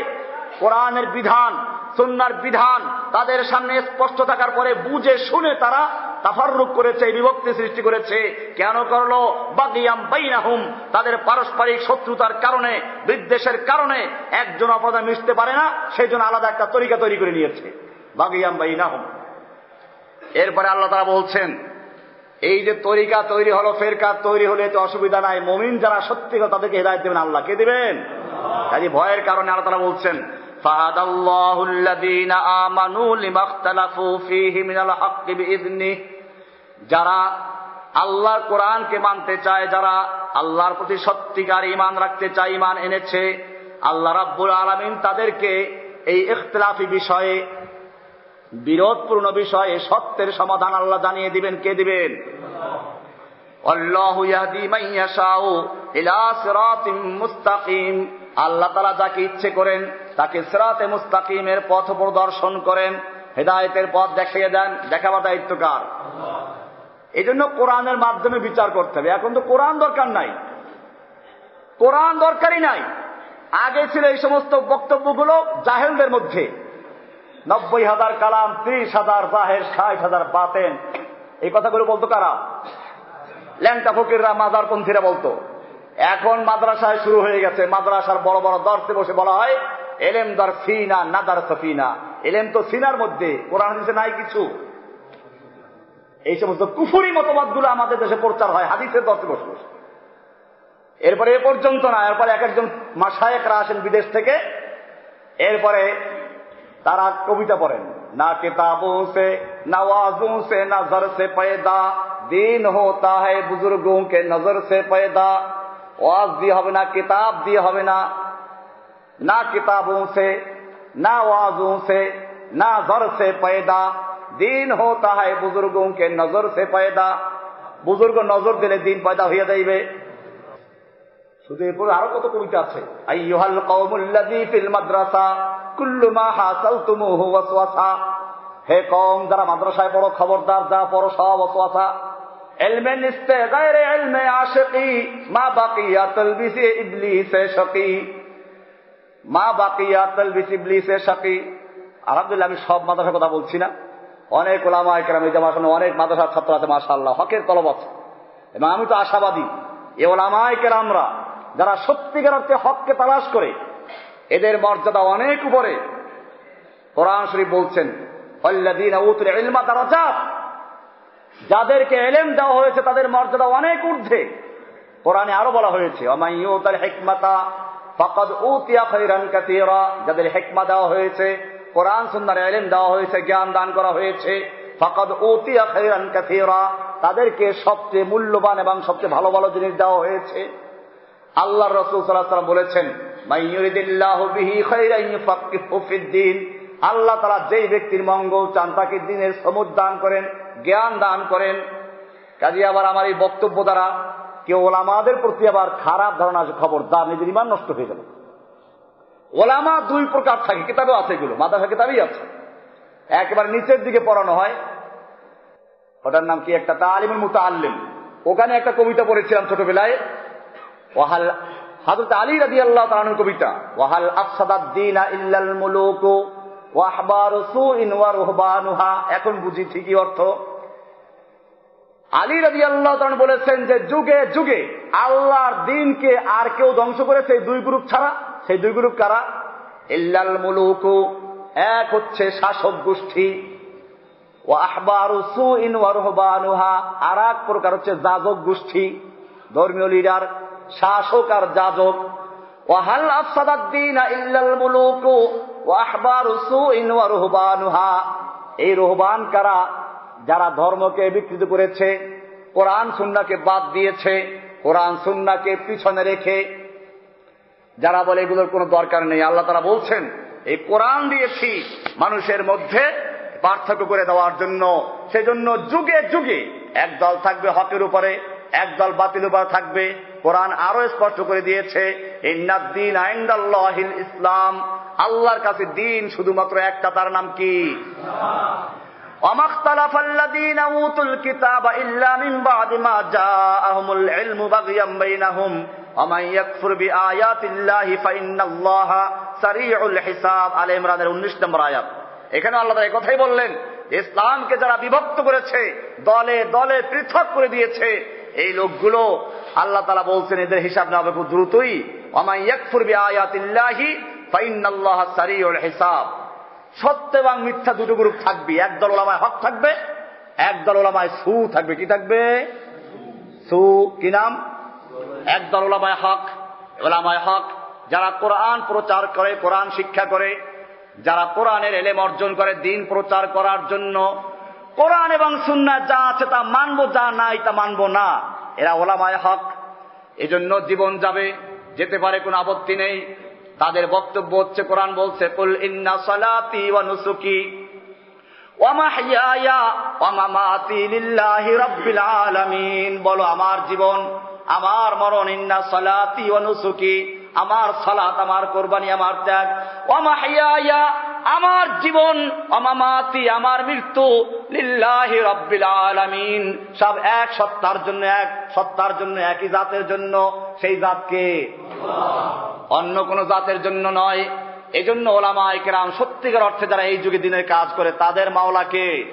কোরআনের বিধান, সুন্নাহর বিধান তাদের সামনে স্পষ্ট থাকার পরে বুঝে শুনে তারা তাফাররুক করেছে, বিভক্তি সৃষ্টি করেছে। কেন করলো? বাগিয়াম বাইনাহুম, তাদের পারস্পরিক শত্রুতার কারণে, বিদ্বেষের কারণে একজন অপরজন মিশতে পারে না, সেই জন্য আলাদা একটা তরিকা তৈরি করে নিয়েছে, বাগিয়াম বাইনাহুম। এরপরে আল্লাহ তাআলা বলছেন, এই যে তরিকা তৈরি হলো, ফেরকা তৈরি হলে তো অসুবিধা নাই, মুমিন যারা সত্যিকার তাদেরকে হিদায়াত দেবেন আল্লাহ। কে দিবেন? কাজে ভয়ের কারণে আল্লাহ তাআলা বলছেন, ফাহাদাল্লাহুল্লাযীনা আমানু লিমাখতালাফু ফীহি মিনাল হাক্কি বিইযনিহি, যারা আল্লাহর কোরআনকে মানতে চায়, যারা আল্লাহর প্রতি সত্যিকার ঈমান রাখতে চায়, ঈমান এনেছে, আল্লাহ রাব্বুল আলামিন তাদেরকে এই ইখতিলাফি বিষয়ে, বিরোধপূর্ণ বিষয়ে সত্যের সমাধান আল্লাহ জানিয়ে দিবেন। কে দিবেন? আল্লাহু ইয়াহদি মান ইয়াশাউ ইলা সিরাতিম মুস্তাকিম, আল্লাহ তাআলা যাকে ইচ্ছে করেন তাকে সিরাতে মুস্তাকিমের পথ প্রদর্শন করেন, হেদায়েতের পথ দেখিয়ে দেন। দেখাবার দায়িত্ব কার? এই জন্য কোরআনের মাধ্যমে বিচার করতে হবে। এখন তো কোরআন দরকার নাই, কোরআন দরকারই নাই। আগে ছিল এই সমস্ত বক্তব্যগুলো জাহেলদের মধ্যে, 90,000 কালাম, 30,000 জাহের, 60,000 বাতেন। এই কথাগুলো বলতো কারা? ল্যাংটা ফকিররা, মাজারপন্থীরা বলতো। এখন মাদ্রাসায় শুরু হয়ে গেছে, মাদ্রাসার বড় বড় দর্শে বসে বলা হয় এলেম দর ফিনা না দার সফিনা, এলেম তো সিনার মধ্যে, কোরআন হাদিসে নাই কিছু। এই সমস্ত কুফরি মতবাদগুলো আমাদের দেশে প্রচার হয় হাদিসের দর্শে বসে বসে। এরপরে এ পর্যন্ত না, এরপরে এক একজন মাশায়েখরা আসেন বিদেশ থেকে, এরপরে তারা কবিতা পড়েন, না কিতাবো সে নওয়াজোं से नजर से पैदा दीन होता है बुजुर्गों के नजर से पैदा। ওয়াজ দিয়ে হবে না, কিতাব দিয়ে হবে না, না কিতাবোं से না ওয়াজों से না नजर से पैदा दीन होता है बुजुर्गों के नजर से पैदा। বুজুর্গ নজর দিলে দিন পয়দা হয়ে যাইবে। শুধু এরপরে আরো কত কবিতা আছে, আইয়ুহাল কওমুল্লাযী ফিল মাদ্রাসা কুল্লু মা হাসালতুমুহু ওয়াসওয়াসা, হে কওম যারা মাদ্রাসায় পড়ো, খবরদার যা পড়ো সব ওয়াসওয়াসা। ইলমে নিস্তে গায়রে ইলমে আশিকি মা বাকিয়া তালবিসে ইবলিসে শাকি, মা বাকিয়া তালবিসে ইবলিসে শাকি। আলহামদুলিল্লাহ, আমি সব মাদ্রাসার কথা বলছি না, অনেক উলামায়ে কেরাম, এই জামার সামনে অনেক মাদ্রাসার ছাত্র আছে মাশাআল্লাহ, হকের তলব আছে। এবং আমি তো আশাবাদী, এই উলামায়ে কেরামরা যারা সত্যিকার অর্থে হককে তালাশ করে, এদের মর্যাদা অনেক উপরে। কোরআন শরীফ বলছেন, আল্লাযীনা উতুল ইলমা দারাজাত, যাদেরকে ইলম দেওয়া হয়েছে তাদের মর্যাদা অনেক ঊর্ধ্বে। কোরআনে আরো বলা হয়েছে, ওয়া মান ইউতাল হিকমাতা ফাকাদ উতিয়া খায়রান কাসীরা, যাদের হিকমা দেওয়া হয়েছে, কোরআন সুন্নাহর ইলম দেওয়া হয়েছে, জ্ঞান দান করা হয়েছে, ফাকাদ উতিয়া খায়রান কাসীরা, তাদেরকে সবচেয়ে মূল্যবান এবং সবচেয়ে ভালো ভালো জিনিস দেওয়া হয়েছে। আল্লাহর রাসূল সাল্লাল্লাহু আলাইহি ওয়াসাল্লাম বলেছেন, মাইয়ুরিদিল্লাহু বিহি খায়রান ইউফাক্কিহু ফিদ্দীন, আল্লাহ তাআলা যেই ব্যক্তির মঙ্গল চান তাকে দ্বীনের সমুদ দান করেন, জ্ঞান দান করেন। কাজে আবার আমার এই বক্তব্য দ্বারা কেউ ওলামাদের প্রতি আবার খারাপ ধারণা আছে, খবরদার, নিজের ঈমান নষ্ট হয়ে গেল। ওলামা দুই প্রকার থাকে, কিতাবেও আছে, এগুলো মাদ্রাসা কিতাবেই আছে। একেবারে নিচের দিকে পড়ানো হয়, ওটার নাম কি, একটা তালিমুল মুতাআল্লিম। ওখানে একটা কবিতা পড়েছিলাম ছোটবেলায়, ওয়াহাল, হযরত আলী রাদিয়াল্লাহু তাআলা আনহুর কবিতা, ওয়াহাল আফসাদাদ-দীনা ইল্লাল মুলুকু ওয়া আহবারু সুইন ওয়া রুহবানুহা। এখন বুঝি ঠিকই অর্থ। আলী রাদিয়াল্লাহু তাআলা বলেছেন যে যুগে যুগে আল্লাহর দ্বীনকে আর কেউ ধ্বংস করেছে এই দুই গ্রুপ ছাড়া। সেই দুই গ্রুপ কারা? ইল্লাল মুলুকু, এক হচ্ছে শাসক গোষ্ঠী, ওয়া আহবারু সুইন ওয়া রুহবানুহা, আর এক প্রকার হচ্ছে যাজক গোষ্ঠী, ধর্মীয় লিডার, শাসক আর যাজক। ওয়াহাল আফসাদাদ-দীনা ইল্লাল মুলুকু ওয়া আহবারু সুইন ওয়া রুহবানুহা, এই রুহবান কারা? যারা ধর্মকে বিকৃত করেছে, কোরআন সুন্নাহকে বাদ দিয়েছে, কোরআন সুন্নাহকে পিছনে রেখে যারা বলে এগুলোর কোনো দরকার নেই। আল্লাহ তাআলা বলছেন, এই কোরআন দিয়েছি মানুষের মধ্যে পার্থক্য করে দেওয়ার জন্য। সেজন্য যুগে যুগে এক দল থাকবে হকের উপরে, এক দল বাতিলের উপরে থাকবে। কোরআন আরো স্পষ্ট করে দিয়েছে, ইন্নাদ-দীনা ইনদাল্লাহিল ইসলাম, আল্লাহর কাছে দ্বীন শুধুমাত্র একটা, তার নাম কি? ওয়ামাখতালাফাল্লাযীনা উতুল কিতাবা ইল্লা মিন বা'দি মা জাআহুমুল ইলমু বাগয়াম বাইনাহুম ওয়া মান ইয়াকফুর বিআয়াতিল্লাহি ফাইন্নাল্লাহা সারিউল হিসাব। আলে ইমরানের 19 নম্বর আয়াত। এখানে আল্লাহ তাআলা এই কথাই বললেন, ইসলামকে যারা বিভক্ত করেছে, দলে দলে পৃথক করে দিয়েছে, এই লোকগুলো আল্লাহ তাআলা বলছেন এদের হিসাব নেওয়া হবে খুব দ্রুতই। ওয়া মান ইয়াকফুর বিআয়াতিল্লাহি ফাইন্নাল্লাহা সারিউল হিসাব। সত্য এবং মিথ্যা দুটো গ্রুপ থাকবে, একদল ওলামায়ে হক থাকবে, একদল ওলামায়ে সু থাকবে। কি থাকবে? সু। কি নাম? একদল ওলামায়ে হক। ওলামায়ে হক যারা কোরআন প্রচার করে, কোরআন শিক্ষা করে, যারা কোরআনের ইলম অর্জন করে দ্বীন প্রচার করার জন্য, কোরআন এবং সুন্নাহ যা আছে তা মানবো, যা নাই তা মানবো না, এরা ওলামায়ে হক। এজন্য জীবন যাবে, যেতে পারে, কোনো আপত্তি নেই। তাদের বক্তব্য হচ্ছে, কোরআন বলছে, কুল ইন্না সালাতি ওয়া নুসুকি ওয়া মাহইয়ায়া ওয়া মামাতি লিল্লাহি রাব্বিল আলামিন। বলো, আমার জীবন, আমার মরণ, ইন্না সালাতি ওয়া নুসুকি, আমার সালাত, আমার কোরবানি, আমার ত্যাগ, ওয়া মাহইয়ায়া, আমার জীবন, ওয়া মামাতি, আমার মৃত্যু, লিল্লাহি রাব্বিল আলামিন, সব এক সত্তার জন্য, এক সত্তার জন্য, একই জাতের জন্য। সেই জাতকে অন্য কোন জাতের জন্য নয়। এজন্য ওলামায়ে কেরাম সত্যিকার অর্থে যারা এই যুগে দিনের কাজ করে, তাদের মাওলাকে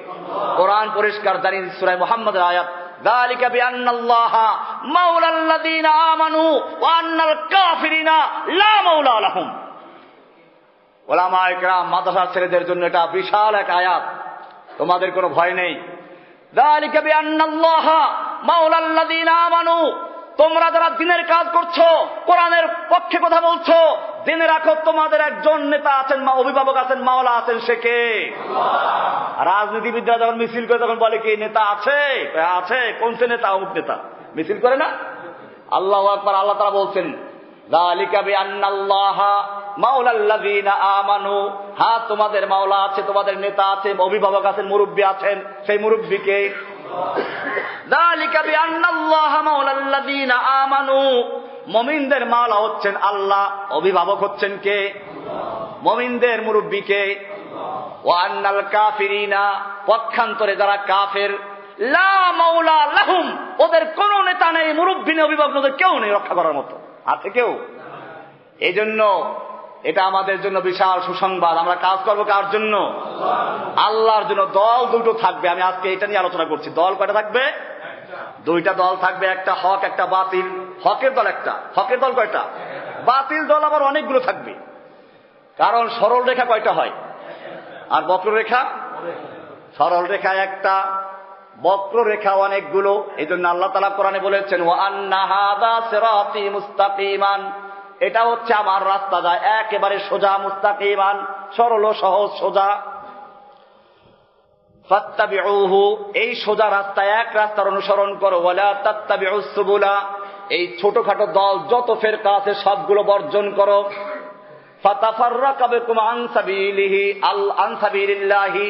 কোরআন পরিষ্কার জানিয়ে দিচ্ছে সূরা মুহাম্মদের আয়াত, যালিকা বিআন্নাল্লাহা মাওলাল্লাযীনা আমানু ওয়া আন্নাল কাফিরিনা লা মাওলা লাহুম। ওলামায়ে কেরাম মাদ্রাসার ছেলেদের জন্য এটা বিশাল এক আয়াত, তোমাদের কোনো ভয় নেই। যালিকা বিআন্নাল্লাহা মাওলাল্লাযীনা আমানু, তোমরা যারা দিনের কাজ করছো, কোরআনের পক্ষে কথা বলছো, জেনে রাখো তোমাদের একজন নেতা আছেন, অভিভাবক আছেন, মাওলা আছেন। সে কে? রাজনীতিবিদরা যখন মিছিল করে তখন বলে কি নেতা আছে? আছে। কোন সে নেতা? অমুক নেতা। মিছিল করে না? আল্লাহু আকবার। আল্লাহ তাআলা বলছেন, যালিকা বিআন্নাল্লাহা মাওলাল্লাযীনা আমানু, হ্যাঁ তোমাদের মাওলা আছে, তোমাদের নেতা আছে, অভিভাবক আছেন, মুরব্বী আছেন। সেই মুরব্বীকে যালিকা বিআন্নাল্লাহা মাওলাল্লাযীনা আমানু, মুমিনদের মাওলা হচ্ছেন আল্লাহ, অভিভাবক হচ্ছেন কে? মুমিনদের মুরব্বী কে? ওয়া আন্নাল কাফিরিনা, পক্ষান্তরে যারা কাফের, লা মাওলা লাহুম, ওদের কোন নেতা নেই, মুরব্বী নেই, অভিভাবক, ওদের কেউ নেই রক্ষা করার মতো। আছে কেউ? এই জন্য এটা আমাদের জন্য বিশাল সুসংবাদ। আমরা কাজ করবো কার জন্য? আল্লাহর জন্য। দল দুটো থাকবে, আমি আজকে এটা নিয়ে আলোচনা করছি। দল কয়টা থাকবে? দুইটা দল থাকবে, একটা হক, একটা বাতিল। হকের দল একটা। হকের দল কয়টা? বাতিল দল আবার অনেকগুলো থাকবে। কারণ সরল রেখা কয়টা হয় আর বক্ররেখা? সরল রেখা একটা, বক্ররেখা অনেকগুলো। এই জন্য আল্লাহ তাআলা কোরআনে বলেছেন, ওয়া আন্না হাযা সিরাতী মুস্তাকিমান, এটা হচ্ছে আমার রাস্তা, যায় একেবারে সোজা, মুস্তাকিমান, সরল সহজ সোজা। ফাত্তাবিউহু, এই সোজা রাস্তায় এক রাস্তার অনুসরণ করো। ওয়ালা তাত্তাবিউস সুবুলা, এই ছোটখাটো দল যত ফেরকা আছে সবগুলো বর্জন করো। ফাতাফাররাকা বিকুম আন সাবিলিহি, আন সাবিলিল্লাহি,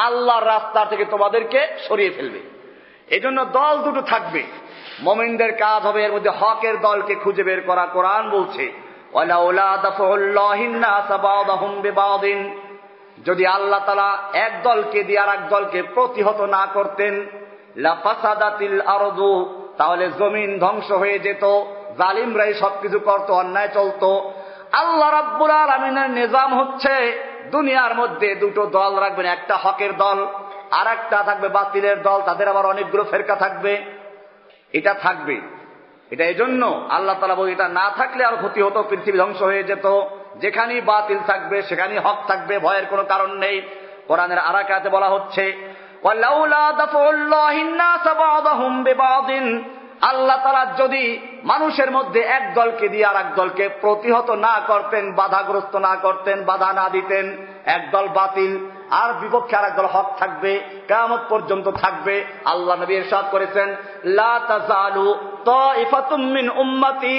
আল্লাহর রাস্তা থেকে তোমাদেরকে সরিয়ে ফেলবে। এজন্য দল দুটো থাকবে। মুমিনদের কাজ হবে এর মধ্যে হকের দলকে খুঁজে বের করা। কোরআন বলছে ওয়ালাউলা দাফউল্লাহিন নাস বা'দাহুম বিবা'দিন, যদি আল্লাহ তাআলা এক দলকে দিয়ে আর এক দলকে প্রতিহত না করতেন, লাফাসাদাতিল আরদু, তাহলে জমিন ধ্বংস হয়ে যেত, জালিমরাই সবকিছু করত, অন্যায় চলতো। আল্লাহ রাব্বুল আলামিনের নিজাম হচ্ছে দুনিয়ার মধ্যে দুটো দল রাখবেন, একটা হকের দল আর একটা থাকবে বাতিলের দল, তাদের আবার অনেকগুলো ফেরকা থাকবে। এটা থাকবে, এটা এজন্য আল্লাহ তাআলা বলে এটা না থাকলে আর ক্ষতি হতো, পৃথিবী ধ্বংস হয়ে যেত। যেখানেই বাতিল থাকবে সেখানেই হক থাকবে, ভয়ের কোনো কারণ নেই। কোরআনের আরেক আয়াতে বলা হচ্ছে ওয়ালাউলা দাফউল্লাহিন নাস বা'দাহুম বিবা'দিন, আল্লাহ তাআলা যদি মানুষের মধ্যে এক দলকে দিয়ে আর এক দলকে প্রতিহত না করতেন, বাধাগ্রস্ত না করতেন, বাধা না দিতেন, একদল বাতিল আর বিপক্ষে আর একদল হক থাকবে, কিয়ামত পর্যন্ত থাকবে। আল্লাহ নবী ইরশাদ করেছেন লা তাযালু তাইফাতুম মিন উম্মতি,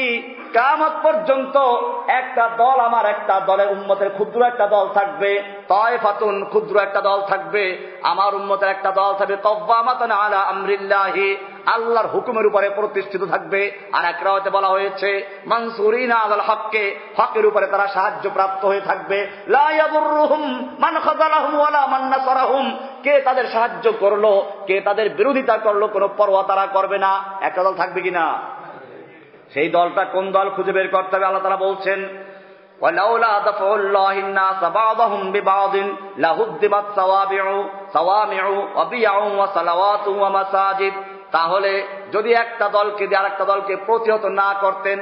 কিয়ামত পর্যন্ত একটা দল আমার একটা দলের উম্মতের ক্ষুদ্র একটা দল থাকবে, তাইফাতুন ক্ষুদ্র একটা দল থাকবে, আমার উম্মতের একটা দল থাকবে তাওয়ামাতান আলা আমরিল্লাহি, আল্লাহর হুকুমের উপরে প্রতিষ্ঠিত থাকবে। আর এক রাওয়াতে বলা হয়েছে মানসুরিনা আলাল হককে, হকের উপরে তারা সাহায্য প্রাপ্ত হয়ে থাকবে। লা ইয়াদুররুহুম মান খাযালাহুম ওয়ালা মান নাসারাহুম, কে তাদের সাহায্য করলো কে তাদের বিরোধিতা করলো কোনো পরোয়া তারা করবে না। একটা দল থাকবে কিনা? সেই দলটা কোন দল খুঁজে বের করতে হবে। আল্লাহ তাআলা বলছেন ওয়ালাউলা দাফউল্লাহিন নাস বা'দাহুম বিবা'দিন লাহুদ্দিমাত সাওয়ামিউ ওয়া বিয়াউ ওয়া সালাওয়াতু ওয়া মাসাজিদ, তাহলে যদি একটা দলকে দিয়ে আর একটা দলকে প্রতিহত না করতেন,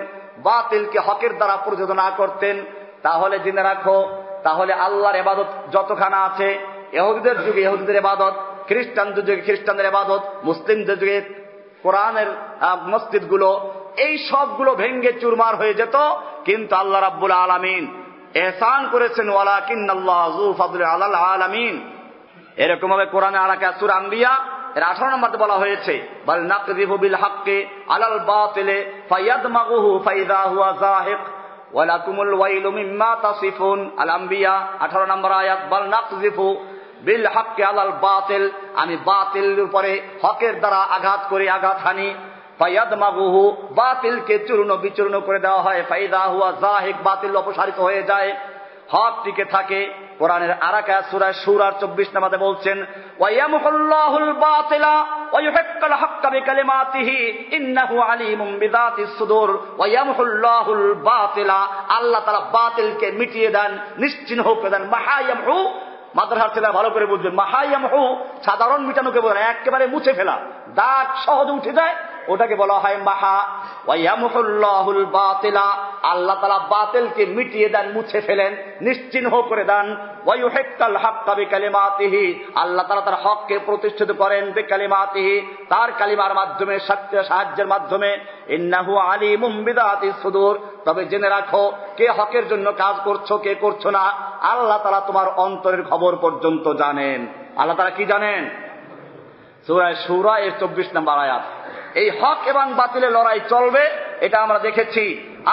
বাতিলকে হকের দ্বারা প্রতিহত না করতেন, তাহলে জেনে রাখো, তাহলে আল্লাহর ইবাদত যতখানা আছে, ইহুদিদের যুগে ইহুদিদের ইবাদত, খ্রিস্টানদের যুগে খ্রিস্টানদের ইবাদত, মুসলিমদের যুগে কোরআনের মসজিদগুলো, এই সবগুলো ভেঙ্গে চুরমার হয়ে যেত। কিন্তু আল্লাহ রাব্বুল আলামিন ইহসান করেছেন ওয়ালাকিন্নাল্লাহু যু ফাদলিন আলাল আলামিন। এরকম ভাবে কোরআনে আরাকা সূরা আম্বিয়া এর 18 নম্বরে বলা হয়েছে বাল নাকযিফু বিল হাক্কি আলাল বাতিলে ফায়াদমাগুহু ফাইযা হুয়া যাহিক ওয়ালাকুমুল ওয়াইলু মিম্মা তাসিফুন। আল আম্বিয়া 18 নম্বর আয়াত, বাল নাকযিফু বিল হাক্কি আলাল বাতিল, আমি বাতিলের উপরে হকের দ্বারা আঘাত করে আঘাত হানি, ফায়াদমাগুহু, বাতিলকে চূর্ণ বিচূর্ণ করে দেওয়া হয়, ফাইযা হুয়া যাহিক, বাতিল অপসারিত হয়ে যায়, হক টিকে থাকে। কোরআনের আরাকা সূরা শুরার 24 নম্বরে বলছেন ওয়ায়ামহুল্লাহুল বাতিলা ওয়া ইউহিক্কুল হাক্কা বিকালিমাতিহি ইন্নাহু আলিমুম বিযাতিস সুদূর। ওয়ায়ামহুল্লাহুল বাতিলা, আল্লাহ তাআলা বাতিলকে মিটিয়ে দেন, নিশ্চিহ্ন করে দেন। মাহায়ামহু, মাদ্রাসার ছেলেরা ভালো করে বুঝবেন, মাহায়ামহু সাধারণ মিটানোকে বলে না, একেবারে মুছে ফেলা, দাগ সহজে উঠে যায়, ওটাকে বলা হয় মাহা। ওয়ায়ামহুল্লাহুল বাতিলা, আল্লাহ তাআলা বাতিলকে মিটিয়ে দেন, মুছে ফেলেন, নিশ্চিহ্ন করে দেন। ওয়া ইউহিক্কুল হাক্কা বিকালিমাতিহি, আল্লাহ তাআলা তার হককে প্রতিষ্ঠিত করেন, বিকালিমাতিহি, তার কালিমার মাধ্যমে, সাহায্যের মাধ্যমে। ইন্নাহু আলিমুম বিযাতিস সুদূর, তবে জেনে রাখো কে হকের জন্য কাজ করছো কে করছো না, আল্লাহ তাআলা তোমার অন্তরের খবর পর্যন্ত জানেন। আল্লাহ তাআলা কি জানেন? সূরা শুরা এর 24 নম্বর আয়াত। এই হক এবং বাতিলের লড়াই চলবে, এটা আমরা দেখেছি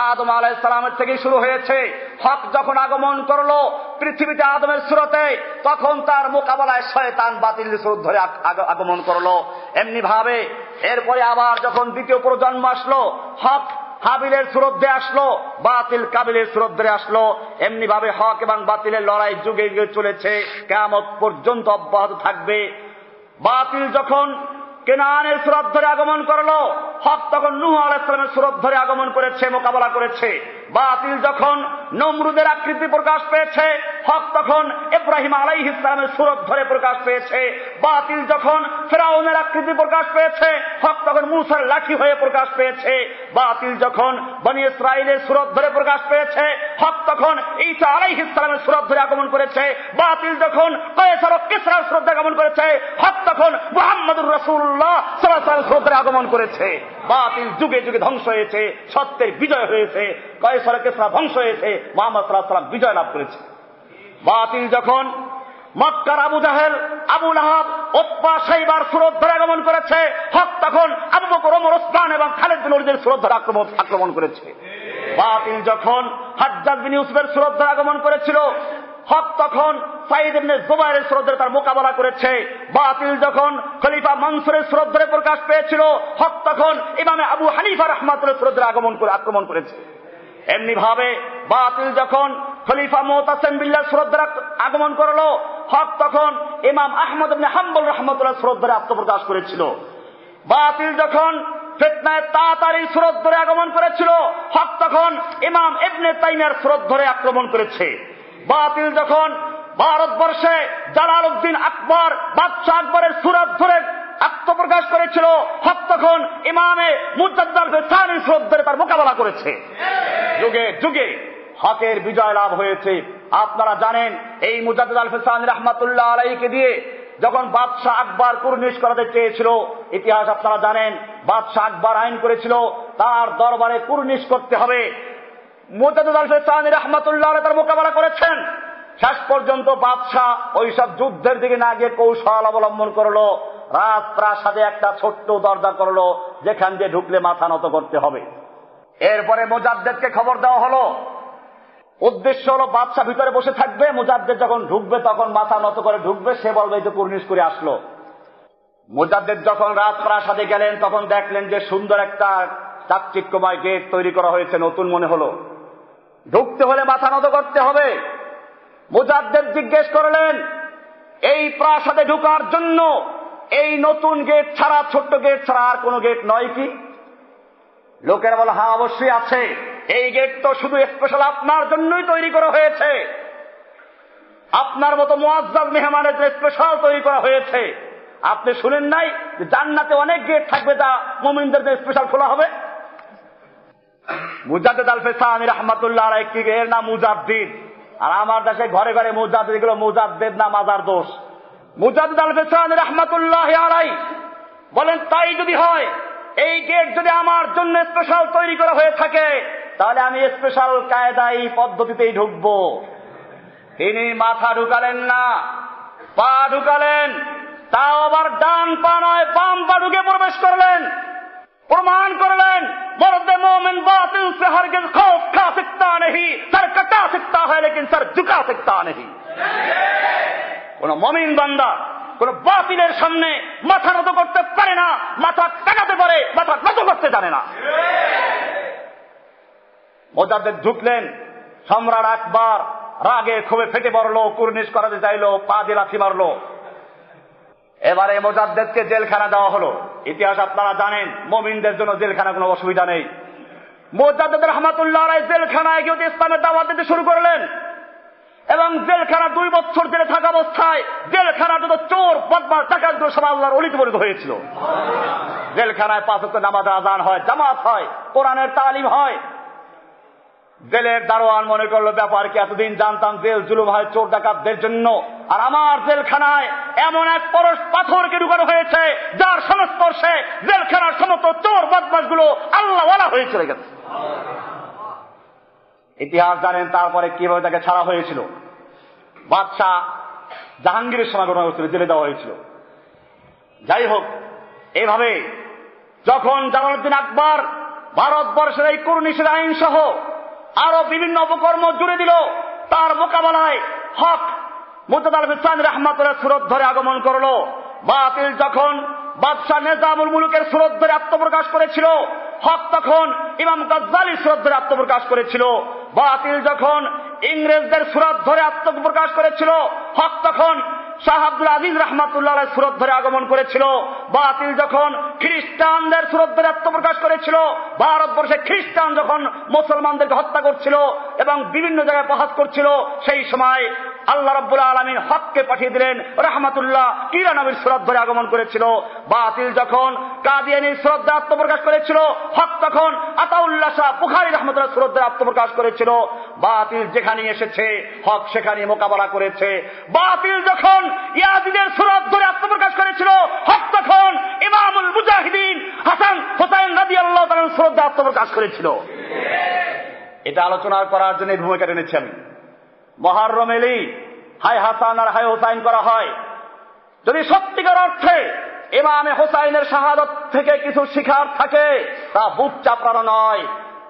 আদম আলাইহিস সালামের থেকে শুরু হয়েছে। হক যখন আগমন করলো পৃথিবীতে আদমের সুরতে, তখন তার মোকাবেলায় শয়তান বাতিলের সুরত ধরে আগমন করলো। এমনি ভাবে এরপরে আবার যখন দ্বিতীয় প্রজন্ম আসলো, হক হাবিলের সুরত দিয়ে আসলো, বাতিল কাবিলের সুরত ধরে আসলো। এমনি ভাবে হক এবং বাতিলের লড়াই যুগে যুগে চলেছে, কিয়ামত পর্যন্ত অব্যাহত থাকবে। বাতিল যখন কেনানের সুরত ধরে আগমন করলো, হক তখন নূহ আলাইহিস সালামের সুরত ধরে আগমন করেছে, মোকাবেলা করেছে। বাতিল যখন নমরুদের আকৃতি প্রকাশ পেয়েছে, হক তখন ইব্রাহিম আলাইহিস সালামের সুরত ধরে প্রকাশ পেয়েছে। বাতিল যখন ফিরআউনের আকৃতি প্রকাশ পেয়েছে, হক তখন মূসার লাঠি হয়ে প্রকাশ পেয়েছে। বাতিল যখন বনী ইসরাইলের সুরত ধরে প্রকাশ পেয়েছে, হক তখন ঈসা আলাইহিস সালামের সুরত ধরে আগমন করেছে। বাতিল যখন কায়সার ও কিসরার সুরত ধরে আগমন করেছে, হক তখন মুহাম্মদুর রাসূলুল্লাহ সাল্লাল্লাহু আলাইহি ওয়াসাল্লামের সুরত ধরে আগমন করেছে। বাতিল যুগে যুগে ধ্বংস হয়েছে, সত্যের বিজয় হয়েছে। কায়সার ও কিসরা ধ্বংস হয়েছে, মুহাম্মদ সাল্লাল্লাহু আলাইহি ওয়াসাল্লাম বিজয় লাভ করেছে। বাতিল যখন মক্কার আবু জাহেল, আবু লাহাব, উতবা, শাইবার সুরত ধরে আগমন করেছে, হক তখন আবু বকর, ওমর, ওসমান এবং খালিদ বিন ওলীদের সুরত ধরে আক্রমণ করেছে। বাতিল যখন হাজ্জাজ বিন ইউসুফের সুরত ধরে আগমন করেছিল, হক তখন সাঈদ ইবনে জুবায়েরের সুরত ধরে তার মোকাবেলা করেছে। বাতিল যখন খলিফা মনসুরের সুরত ধরে প্রকাশ পেয়েছিল, হক তখন ইমামে আবু হানিফা রাহমাতুল্লাহর সুরত ধরে আক্রমণ করেছে। এমনি ভাবে বাতিল যখন খলিফা মুতাসিম বিল্লাহর সুরত ধরে আগমন করলো, হক তখন ইমাম আহমদ ইবনে হাম্বল রাহমাতুল্লাহর সুরত ধরে আত্মপ্রকাশ করেছিল। বাতিল যখন ফিতনায়ে তাতারী সুরত ধরে আগমন করেছিল, হক তখন ইমাম ইবনে তাইমিয়ার সুরত ধরে আক্রমণ করেছে। বাতিল যখন ভারতবর্ষে জালালউদ্দিন আকবর, বাদশাহ আকবরের সুরত ধরে আত্মপ্রকাশ করেছিল, হক তখন ইমামে মুজাদ্দিদ আল-ফিসানির সুরত ধরে তার মোকাবেলা করেছে। যুগে যুগে হকের বিজয় লাভ হয়েছে। আপনারা জানেন, এই মুজাদ্দিদ আল-ফিসানি রাহমাতুল্লাহ আলাইহিকে দিয়ে যখন বাদশাহ আকবর কুর্নিশ করাতে চেয়েছিল, ইতিহাস আপনারা জানেন, বাদশাহ আকবর আইন করেছিল তার দরবারে কুর্নিশ করতে হবে। মুজাদ্দিদ আল-ফিসানি রাহমাতুল্লাহ আলাইহি তার মোকাবেলা করেছেন। শেষ পর্যন্ত বাদশাহ ওইসব যুদ্ধের দিকে না গিয়ে কৌশল অবলম্বন করলো, রাজপ্রাসাদে একটা ছোট্ট দরজা করলো যেখান দিয়ে ঢুকলে মাথা নত করতে হবে। এরপরে মুজাদ্দিদকে খবর দেওয়া হলো, উদ্দেশ্য হলো বাদশাহ ভিতরে বসে থাকবে, মুজাদ্দিদ যখন ঢুকবে তখন মাথা নত করে ঢুকবে, সে বলবে এই তো কুর্নিশ করে আসলো। মুজাদ্দিদ যখন রাজপ্রাসাদে গেলেন তখন দেখলেন যে সুন্দর একটা চাকচিক্যময় গেট তৈরি করা হয়েছে, নতুন মনে হলো। ঢুকতে হলে মাথা নত করতে হবে। মুজাদ্দিদ জিজ্ঞেস করলেন, এই প্রাসাদে ঢোকার জন্য এই নতুন গেট ছাড়া, ছোট্ট গেট ছাড়া আর কোনো গেট নয় কি? লোকেরা বলে, হ্যাঁ অবশ্যই আছে, এই গেট তো শুধু স্পেশাল আপনার জন্যই তৈরি করা হয়েছে, আপনার মতো মুআজ্জাজ মেহমানের জন্য স্পেশাল তৈরি করা হয়েছে। আপনি শুনেন নাই যে জান্নাতে অনেক গেট থাকবে যা মুমিনদের জন্য স্পেশাল খোলা হবে? মুজাদ্দিদ আল-ফিসানি রাহমাতুল্লাহ আলাইহি, এর নাম মুজাদ্দিদ। আর আমার দেশে ঘরে ঘরে মুজাদ্দিদ, এগুলো মুজাদ্দিদ না মাজার দোষ। মুজাদ্দিদ আল-ফিসানি রাহমাতুল্লাহ আলাইহি বলেন, তাই যদি হয়, এই গেট যদি আমার জন্য স্পেশাল তৈরি করা হয়ে থাকে, তাহলে আমি স্পেশাল কায়দায় পদ্ধতিতেই ঢুকবো। তিনি মাথা ঢুকালেন না, পা ঢুকালেন, তাও আবার ডান পা নয় বাম পা ঢুকে প্রবেশ করলেন। প্রমাণ করলেন মর্দে মোমিন বাতিল से हरगिज खौफ खा सकता नहीं, सर कटा सकता है लेकिन सर झुका सकता नहीं। কোন মুমিন বান্দা কোন বাতিলের সামনে মাথা নত করতে পারে না, মাথা টাকাতে পারে, মাথা নত করতে জানে না। মুজাদ্দিদ ঢুকলেন, সম্রাট আকবর রাগে ক্ষোভে ফেটে পড়লো, কুর্নিশ করাতে চাইলো, পা দিয়ে লাথি মারলো। এবারে মুজাদ্দিদকে জেলখানা দেওয়া হলো। ইতিহাস আপনারা জানেন, মুমিনদের জন্য জেলখানা কোনো অসুবিধা নেই। মুজাদ্দিদ রাহমাতুল্লাহ আলাইহি জেলখানায় গিয়ে ইসলামের দাওয়াত দিতে শুরু করলেন এবং জেলখানা 2 বছর জেলে থাকা অবস্থায় জেলখানা যত চোর বদমাশ ডাকাতগুলো সব আল্লাহর ওলিতে পরিণত হয়েছিল। জেলখানায় 5 ওয়াক্ত নামাজ আযান হয়, জামাত হয়, কোরআনের তালিম হয়। জেলের দারোয়ান মনে করলো, ব্যাপার কি, এতদিন জানতাম জেল জুলুম হয় চোর ডাকাতদের জন্য, আর আমার জেলখানায় এমন এক পরশ পাথরকে ঢুকানো হয়েছে যার সংস্পর্শে জেলখানার সমস্ত চোর বদমাশগুলো আল্লাহওয়ালা হয়ে চলে গেছে। ইতিহাস জানেন তারপরে কিভাবে তাকে ছাড়া হয়েছিল। বাদশাহ জাহাঙ্গীরের সময় ঘটনা হয়েছিল, জেলে দেওয়া হয়েছিল। যাই হোক, এইভাবে যখন জালালউদ্দিন আকবর ভারতবর্ষের এই কুর্নিশের আইন সহ আরো বিভিন্ন অপকর্ম জুড়ে দিল, তার মোকাবেলায় হক মুজাদ্দিদ আল-ফিসানি রাহমাতুল্লাহ সুরত ধরে আগমন করলো। বাতিল যখন বাদশাহ নিজামুল মুলুকের সুরত ধরে আত্মপ্রকাশ করেছিল, হক তখন ইমাম গাজ্জালির সুরত ধরে আত্মপ্রকাশ করেছিল। বাতিল যখন ইংরেজদের সুরত ধরে আত্মপ্রকাশ করেছিল, হক তখন শাহ আব্দুল আজিজ রাহমাতুল্লাহ আলাইহির সুরত ধরে আগমন করেছিল। বাতিল যখন খ্রিস্টানদের সুরত ধরে আত্মপ্রকাশ করেছিল, ভারতবর্ষে খ্রিস্টান যখন মুসলমানদেরকে হত্যা করছিল এবং বিভিন্ন জায়গায় প্রহার করছিল, সেই সময় আল্লাহ রাব্বুল আলামিন হককে পাঠিয়ে দিলেন রাহমাতুল্লাহ কিরা নবীর সুরাত ধরে আগমন করেছিল। বাতিল যখন কাদিয়ানীর সুরাত দ্বারা আত্মপ্রকাশ করেছিল, হক তখন আতাউল্লাহ শাহ বুখারী রাহমাতুল্লাহ সুরাত দ্বারা আত্মপ্রকাশ করেছিল। বাতিল যেখানে এসেছে হক সেখানে মোকাবেলা করেছে। বাতিল যখন ইয়াজিদের সুরাত ধরে আত্মপ্রকাশ করেছিল, হক তখন ইমামুল মুজাহিদিন হাসান হুসাইন রাদিয়াল্লাহু তাআলার সুরাত দ্বারা আত্মপ্রকাশ করেছিল। এটা আলোচনা করার জন্য ভূমিকা টেনেছি আমি। মুহররম এলি হায় হাসান আর হায় হুসাইন করা হয়, যদি সত্যিকার অর্থে ইমামে হুসাইনের শাহাদত থেকে কিছু শিখার থাকে, তা বুক চাপড়ানো নয়,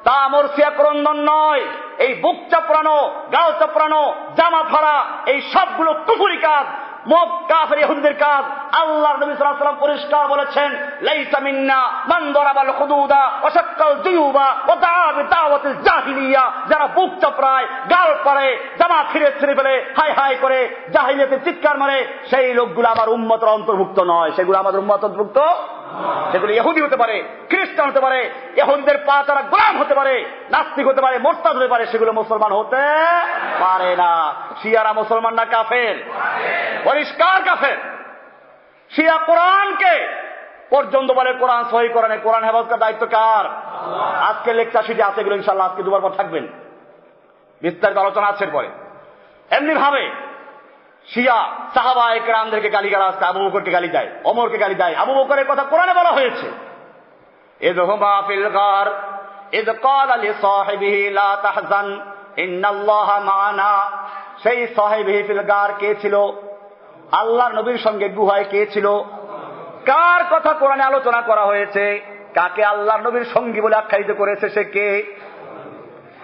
তা মরসিয়া ক্রন্দন নয়। এই বুক চাপড়ানো, গাল চাপড়ানো, জামা ফাড়া, এই সবগুলো কুফরি কাজ, মদ কাফের ইহুদিদের কাজ। আল্লাহর নবী সাল্লাল্লাহু আলাইহি ওয়াসাল্লাম পরিষ্কার বলেছেন, লাইসা মিন্না মান দারাবাল হুদুদা ওয়া শাক্কাল জুয়ুবা ওয়া দাআ বিদাওয়াতিল জাহিলিয়া। যারা বুক চাপড়ায়, গাল পাড়ে, জামা ছিঁড়ে ফেলে, হাই হাই করে জাহিলিয়াতের চিৎকার মারে, সেই লোকগুলো আমার উম্মতের অন্তর্ভুক্ত নয়। সেগুলো আমাদের উম্মত অন্তর্ভুক্ত, সেগুলো ইহুদি হতে পারে, খ্রিস্টান হতে পারে, ইহুদিদের পা তারা গোলাম হতে পারে, নাস্তিক হতে পারে, মোরতাদ হতে পারে, সেগুলো মুসলমান হতে পারে না। শিয়ারা মুসলমান না কাফের? পরিষ্কার কাফের। শিয়া কোরআনকে পর্যন্ত বলে কোরআন সহি কোরআনে, কোরআন হেফাজতের দায়িত্ব কার? আজকে লেকচার শিটে আছে এগুলো, ইনশাআল্লাহ আজকে দুবার পর থাকবেন, বিস্তারিত আলোচনা আছে পরে। এমনি ভাবে শিয়া সাহাবায়ে কেরামদেরকে গালিগালাজ, আবু বকরকে গালি দেয়, ওমরকে গালি দেয়। আবু বকরের কথা কোরআনে বলা হয়েছে, ইযহুমা ফিল গার ইয ক্বালা লিসাহিবিহি লা তাহজান ইন্নাল্লাহা মা'ানা। সেই সাহিবিহি ফিল গার কে ছিল? আল্লাহর নবীর সঙ্গে গুহায় কে ছিল? কার কথা কোরআনে আলোচনা করা হয়েছে? কাকে আল্লাহর নবীর সঙ্গী বলে আখ্যায়িত করেছে? সে কে?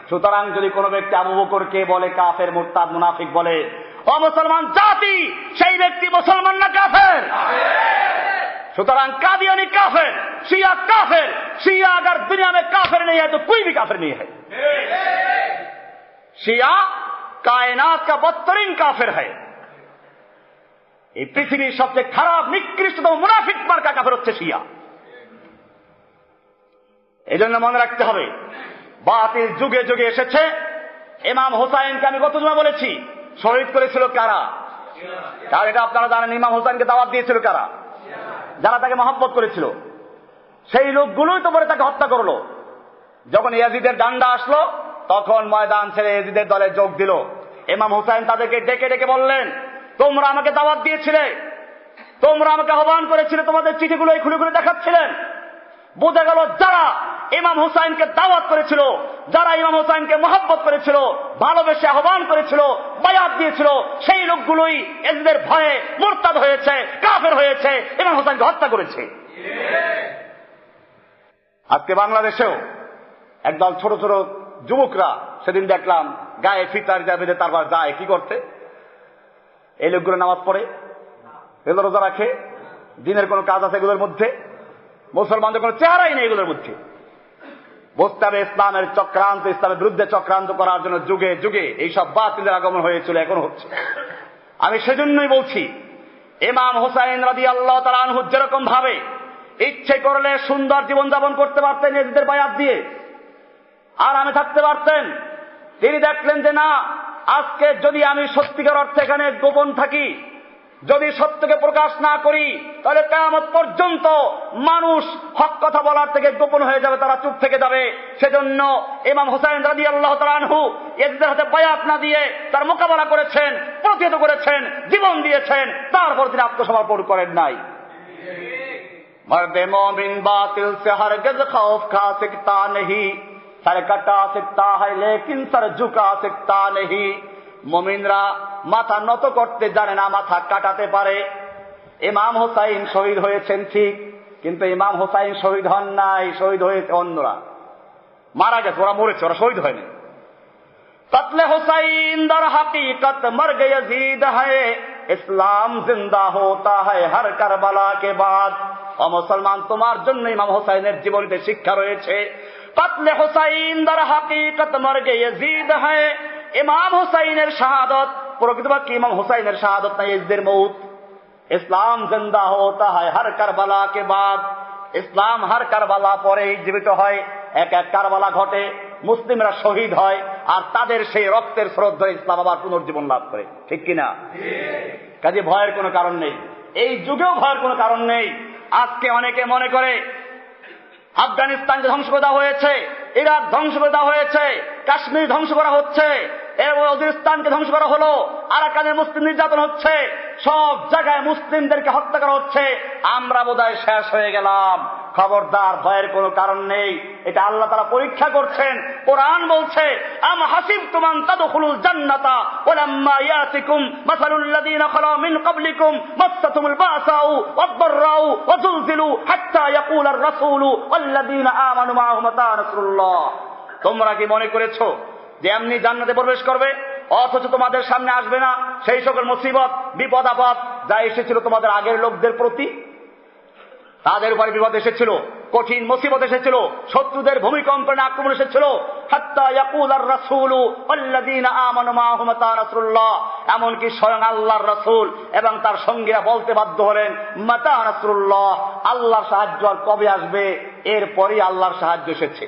সুতরাং যদি কোনো ব্যক্তি আবু বকরকে বলে কাফের, মুরতাদ, মুনাফিক বলে, ও মুসলমান জাতি, সেই ব্যক্তি মুসলমান না কাফের? সুতরাং कादियानी काफिर, शिया काफिर, शिया अगर दुनिया में काफिर नहीं है तो कोई भी काफिर नहीं है। शिया कायनात का बदतरीन काफिर है। এই পৃথিবীর সবচেয়ে খারাপ নিকৃষ্টতম মুনাফিক মার্কা কাফের হচ্ছে শিয়া। এজন্য মনে রাখতে হবে, বাতিল যুগে যুগে এসেছে। ইমাম হুসাইনকে আমি গত জুমা বলেছি, শহীদ করেছিল কারা? কারণ এটা আপনারা জানেন, ইমাম হুসাইনকে দাওয়াত দিয়েছিল কারা? যারা তাকে মহব্বত করেছিল। সেই লোকগুলোই তো পরে তাকে হত্যা করলো। যখন ইয়াজিদের ডান্ডা আসলো, তখন ময়দান ছেড়ে ইয়াজিদের দলে যোগ দিল। ইমাম হুসাইন তাদেরকে ডেকে ডেকে বললেন, তোমরা আমাকে দাওয়াত দিয়েছিলে, তোমরা আমাকে আহ্বান করেছিলে, তোমাদের চিঠিগুলো এই খুলে খুলে দেখাচ্ছিলেন। বোঝা গেল যারা ইমাম হুসাইনকে দাওয়াত করেছিল, যারা ইমাম হুসাইনকে মহব্বত করেছিল, ভালোবেসে আহ্বান করেছিল, বায়াত দিয়েছিল, সেই লোকগুলোই এদের ভয়ে মুরতাদ হয়েছে, কাফের হয়েছে, ইমাম হুসাইনকে হত্যা করেছে। আজকে বাংলাদেশেও একদল ছোট ছোট যুবকরা, সেদিন দেখলাম গায়ে ফিতার বেঁধে তারপর যায় কি করতে? এই লোকগুলো নামাজ পড়ে, এগুলো রোজা রাখে, দিনের কোনো কাজ আছে এগুলোর মধ্যে? মুসলমানদের কোনো চেহারাই নেই এগুলোর মধ্যে। বুঝতে হবে ইসলামের চক্রান্ত, ইসলামের বিরুদ্ধে চক্রান্ত করার জন্য যুগে যুগে এইসব বাতিলের আগমন হয়েছিল, এখন হচ্ছে। আমি সেজন্যই বলছি, ইমাম হুসাইন রাদিয়াল্লাহু তাআলা আনহু যেরকম ভাবে ইচ্ছে করলে সুন্দর জীবনযাপন করতে পারতেন এদের বায়াত দিয়ে, আরামে থাকতে পারতেন। তিনি দেখলেন যে না, আজকে যদি আমি সত্যিকার অর্থে এখানে গোপন থাকি, যদি সত্যকে প্রকাশ না করি, তাহলে কিয়ামত পর্যন্ত মানুষ হক কথা বলার থেকে গোপন হয়ে যাবে, তারা চুপ থেকে যাবে। সেজন্য ইমাম হুসাইন রাদিয়াল্লাহু তাআলা আনহু এদের হাতে বায়াত না দিয়ে তার মোকাবেলা করেছেন, প্রতিহত করেছেন, জীবন দিয়েছেন, তারপর তিনি আত্মসমর্পণ করেন নাই। मर्द मोमिन बातिल से हरगिज़ खौफ खा सकता नहीं, सर कटा सकता है लेकिन सर झुका सकता नहीं। মুমিনরা মাথা নত করতে জানে না, মাথা কাটাতে পারে। ইমাম হুসাইন শহীদ হয়েছেন ঠিক, কিন্তু ইমাম হুসাইন শহীদ হন নাই, শহীদ হয়েছে অন্যরা, মারা গেছে, ওরা মরেছে, ওরা শহীদ হয়নি। कत्ल हुसैन दर हकीकत मर्ग यजीद है, इस्लाम जिंदा होता है हर करबला के बाद। ও মুসলমান, তোমার জন্য ইমাম হুসাইনের জীবনীতে শিক্ষা রয়েছে। কতলে হুসাইন দর হकीकत मर्ग यजीद है, ইমাম হুসাইনের শাহাদত প্রকৃতপক্ষে ইমাম হুসাইনের শাহাদত না, ইসদের মউত। ইসলাম জিন্দা होता है हर करबला के बाद, ইসলাম হর কারবালা পরে জীবিত হয়। এক এক কারবালা ঘটে, মুসলিমরা শহীদ হয়, আর তাদের সেই রক্তের স্রোত ধরে ইসলাম আবার পুনর্জীবন লাভ করে। ঠিক কিনা? কাজে ভয়ের কোনো কারণ নেই, এই যুগেও ভয়ের কোনো কারণ নেই। আজকে অনেকে মনে করে আফগানিস্তানকে ধ্বংস করে দেওয়া হয়েছে, ইরাক ধ্বংস করে দেওয়া হয়েছে, কাশ্মীর ধ্বংস করা হচ্ছে, এবং ওজিরিস্তানকে ধ্বংস করা হলো, আরাকানে মুসলিম নির্যাতন হচ্ছে, সব জায়গায় মুসলিমদেরকে হত্যা করা হচ্ছে, আমরা বোধহয় শেষ হয়ে গেলাম। খবরদার, ভয়ের কোনো কারণ নেই। এটা আল্লাহ তাআলা পরীক্ষা করছেন। কোরআন বলছে, আম হাসিবতুম আন তাদখুলুল জান্নাতা ওয়ালাম্মা ইয়াতিকুম মাসালুল লাযীনা খালা মিন ক্বাবলিকুম মাসসাতুমুল বাসাউ ওয়াদ-দাররাউ ওয়াজুলজিলু হাত্তা ইয়াকুলার রাসূলু ওয়াল্লাযীনা আমানু মাআহু মাতা নাসরুল্লাহ। তোমরা কি মনে করেছো যে এমনি জান্নাতে প্রবেশ করবে অথচ তোমাদের সামনে আসবে না সেই সকল মুসিবত, বিপদ আপদ যা এসেছিল তোমাদের আগের লোকদের প্রতি? তাদের উপরে বিপদ এসেছিল, কঠিন মুসিবত এসেছিল, শত্রুদের ভূমিকম্পে আক্রমণ এসেছিল। হাত্তা ইয়াকুলার রাসূলু ওয়াল্লাযীনা আমানু মাআহু মাতা নাসরুল্লাহ, এমনকি স্বয়ং আল্লাহর রাসূল এবং তার সঙ্গীরা বলতে বাধ্য হলেন, মাতা নাসরুল্লাহ, আল্লাহর সাহায্য আর কবে আসবে? এরপরই আল্লাহর সাহায্য এসেছে।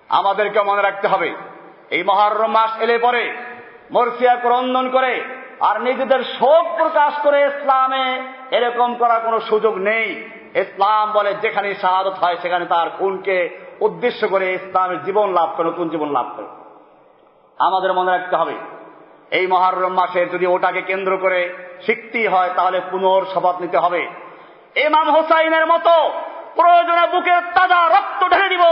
আমাদেরকে মনে রাখতে হবে, এই মুহররম মাস এলে পরে মরসিয়া ক্রন্দন করে আর নিজেদের শোক প্রকাশ করে ইসলামে এরকম করার কোনো সুযোগ নেই। ইসলাম বলে যেখানে শাহাদত হয় সেখানে তার খুনকে উদ্দেশ্য করে ইসলামের জীবন লাভ করে, নতুন জীবন লাভ করে। আমাদের মনে রাখতে হবে, এই মুহররম মাসে যদি ওটাকে কেন্দ্র করে সিক্তি হয় তাহলে পুনর্শপথ নিতে হবে। ইমাম হোসাইনের মতো প্রয়োজনে বুকের তাজা রক্ত ঢেলে দিব,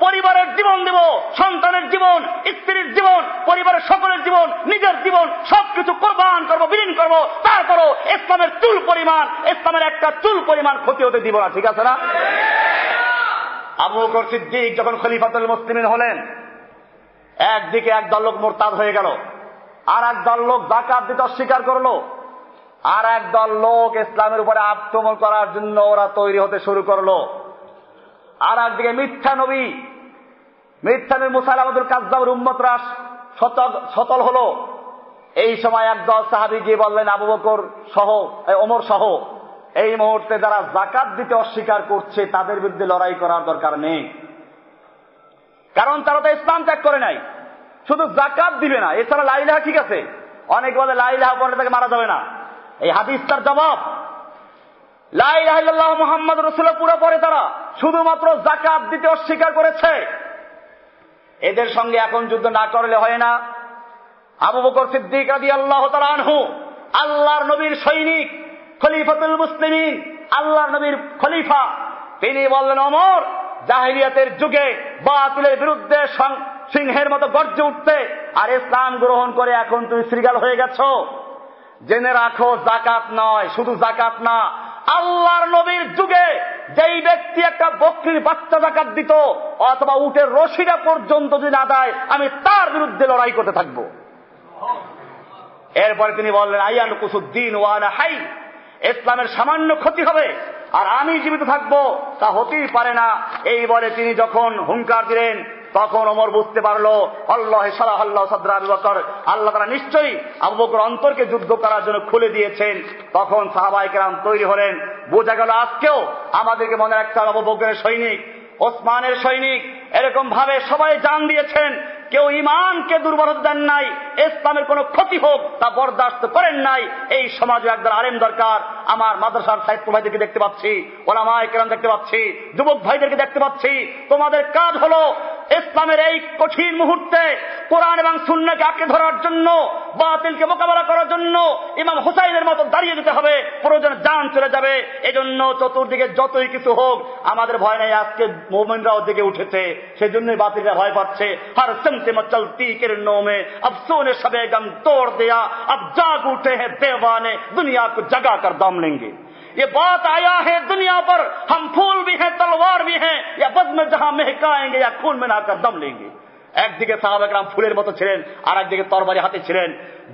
পরিবারের জীবন দেব, সন্তানের জীবন, স্ত্রীর জীবন, পরিবারের সকলের জীবন, নিজের জীবন সবকিছু কোরবান করবো, বিলীন করবো, তারপরও ইসলামের চুল পরিমাণ, ইসলামের একটা চুল পরিমাণ ক্ষতি হতে দিব না। ঠিক আছে না? আবু বকর সিদ্দিক যখন খলিফাতুল মুসলিমিন হলেন, একদিকে একদল লোক মুরতাদ হয়ে গেল, আর একদল লোক যাকাত দিতে অস্বীকার করলো, আর একদল লোক ইসলামের উপরে আক্রমণ করার জন্য ওরা তৈরি হতে শুরু করলো। আর একদিকে মিথ্যা নবী মুসাইলামাতুল কাযযাবের উম্মতরা সতল হলো। এই সময় একদল সাহাবী গিয়ে বললেন, আবু বকর সহ, ওমর সহ, এই মুহূর্তে যারা যাকাত দিতে অস্বীকার করছে তাদের বিরুদ্ধে লড়াই করার দরকার নেই, কারণ তারা তো ইসলাম ত্যাগ করে নাই। শুধু যাকাত দিবে না, এছাড়া লা ইলাহা ঠিক আছে, অনেক বলে লা ইলাহা পড়লে তাকে মারা যাবে না। এই হাদিস তার জবাব, লা ইলাহা ইল্লাল্লাহ মুহাম্মাদুর রাসূলুল্লাহ পুরো পড়ে, তারা শুধুমাত্র যাকাত দিতে অস্বীকার করেছে। এদের সঙ্গে এখন যুদ্ধ না করলে হয় না। আবু বকর সিদ্দিক রাদিয়াল্লাহু তাআলা আনহু, আল্লাহর নবীর সৈনিক, খলিফাতুল মুসলিমিন, আল্লাহর নবীর খলিফা, তিনি বললেন, ওমর, জাহেলিয়াতের যুগে বাতিলের বিরুদ্ধে সিংহের মতো গর্জে উঠতে আর ইসলাম গ্রহণ করে এখন তুমি শৃগাল হয়ে গেছো। জেনে রাখো, যাকাত নয়, শুধু যাকাত না, আল্লাহর নবীর যুগে যেই ব্যক্তি একটা বকরির বাচ্চা যাকাত দিত অথবা উটের রশিটা পর্যন্ত যদি না দেয়, আমি তার বিরুদ্ধে লড়াই করতে থাকবো। এরপরে তিনি বললেন, আইয়ান কুসুদ্দিন ওয়ানা হাই, ইসলামের সামান্য ক্ষতি হবে আর আমি জীবিত থাকবো, তা হতেই পারে না। এই বলে তিনি যখন হুঙ্কার দিলেন, তখন ওমর বুঝতে পারলো, আল্লাহ সালাহ আল্লাহ সাদরা আবু বকর, আল্লাহ তাআলা নিশ্চয়ই আবু বকর অন্তরকে যুদ্ধ করার জন্য খুলে দিয়েছেন। তখন সাহাবায়ে কেরাম তৈরি হলেন। বোঝা গেল আজকেও আমাদেরকে মনে রাখতে হবে, আবু বকরের সৈনিক, ওসমানের সৈনিক, এরকম ভাবে সবাই জান দিয়েছেন। কেউ ইমানকে দুর্বল হতে দেন নাই, ইসলামের কোনো ক্ষতি হোক তা বরদাস্ত করেন নাই। এই সমাজে একদল আলেম দরকার। আমার মাদ্রাসার সাহিত্য ভাইদেরকে দেখতে পাচ্ছি, ওলামায়ে কেরাম দেখতে পাচ্ছি, যুবক ভাইদেরকে দেখতে পাচ্ছি। তোমাদের কাজ হলো ইসলামের এই কঠিন মুহূর্তে কোরআন এবং সুন্নাহকে আঁকড়ে ধরার জন্য, বাতিলকে মোকাবেলা করার জন্য ইমাম হুসাইনের মতো দাঁড়িয়ে যেতে হবে, প্রয়োজনে জান চলে যাবে। এজন্য চতুর্দিকে যতই কিছু হোক আমাদের ভয় নেই। আজকে মুমিনরাও দিকে উঠেছে, সেজন্যই বাতিলরা ভয় পাচ্ছে। हर सिमत में चलती किरणों में अब सोने सबे गम तोड़ दिया, अब जाग उठे हैं दीवाने, दुनिया को जगा कर दम लेंगे। ये बात आया है दुनिया पर, हम फूल भी हैं तलवार भी हैं, या बद में जहां महकाएंगे या खून में नहाकर दम लेंगे। একদিকে সাহাবা কেরাম ফুলের মতো ছিলেন, আর একদিকে তরবারি হাতে ছিলেন।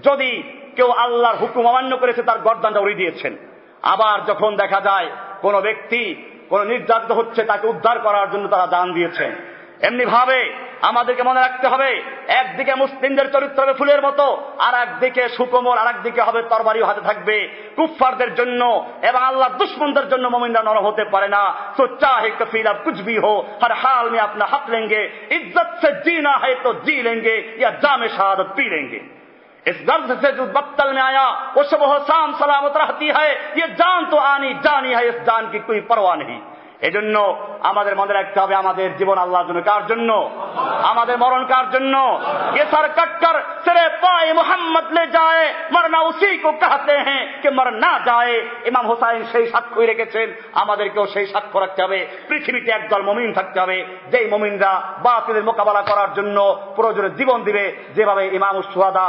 যদি কেউ আল্লাহর হুকুম অমান্য করেছে তার গর্দানটা উড়িয়ে দিয়েছেন। আবার যখন দেখা যায় কোন ব্যক্তি কোন নির্যাতিত হচ্ছে তাকে উদ্ধার করার জন্য তারা জান দিয়েছেন। এমনি ভাবে আমাদেরকে মনে রাখতে হবে, একদিকে মুসলিমদের চরিত্র হবে ফুলের মতো, আর একদিকে সুকোমল, আর একদিকে হবে তরবারিও হাতে থাকবে। কুফফারদের জন্য এবং আল্লাহর দুশমনদের জন্য মুমিনরা নরম হতে পারে না। তো চাহে কফিলা কুছ ভি হো, হর হাল में अपना हक लेंगे, इज्जत से जीना है तो जी लेंगे या जाम शहादत पी लेंगे। इस गर्ज से जो बत्तल में आया वो सब शाम सलामत रहती है, ये जान तो आनी जानी है, इस जान की कोई परवाह नहीं। এজন্য আমাদের মনে রাখতে হবে, আমাদের জীবন আল্লাহর জন্য। কার জন্য? আমাদের মরণ কার জন্য? ये सर कटकर सिरे पाए मोहम्मद ले जाए, मरना उसी को कहते हैं कि मर ना जाए। ইমাম হুসাইন সেই সাক্ষ্য রেখেছেন, আমাদেরকেও সেই সাক্ষ্য রাখতে হবে। পৃথিবীতে একদল মুমিন থাকতে হবে, যেই মুমিনরা বাতিলের মোকাবেলা করার জন্য প্রয়োজনে জীবন দিবে, যেভাবে ইমাম শুহাদা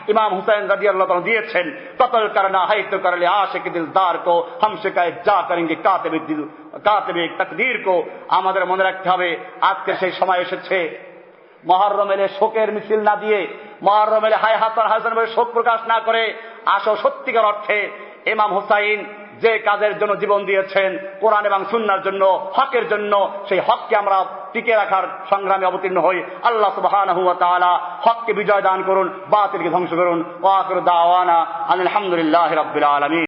इमाम हुसैन रज़ियल्लाहु अन्हु दिएছেন। कत्ल करना है तो कर ले आशिक दिलदार को, हम शिकायत जा करेंगे কাতিবে তাকদীর को। আমাদের মনে রাখতে হবে, আজকে সেই সময় এসেছে, মুহররম এলে শোকের মিছিল না দিয়ে, মুহররম এলে হায় হাসান হাসান বলে শোক প্রকাশ না করে, আসো সত্যিকার অর্থে ইমাম হুসাইন যে কাজের জন্য জীবন দিয়েছেন, কোরআন এবং সুন্নাহর জন্য, হকের জন্য, সেই হককে আমরা টিকে রাখার সংগ্রামে অবতীর্ণ হই। আল্লাহ সুবহানাহু ওয়া তাআলা হককে বিজয় দান করুন, বাতিলকে ধ্বংস করুন। ওয়া আখিরু দাওয়ানা আলহামদুলিল্লাহি রাব্বিল আলামিন।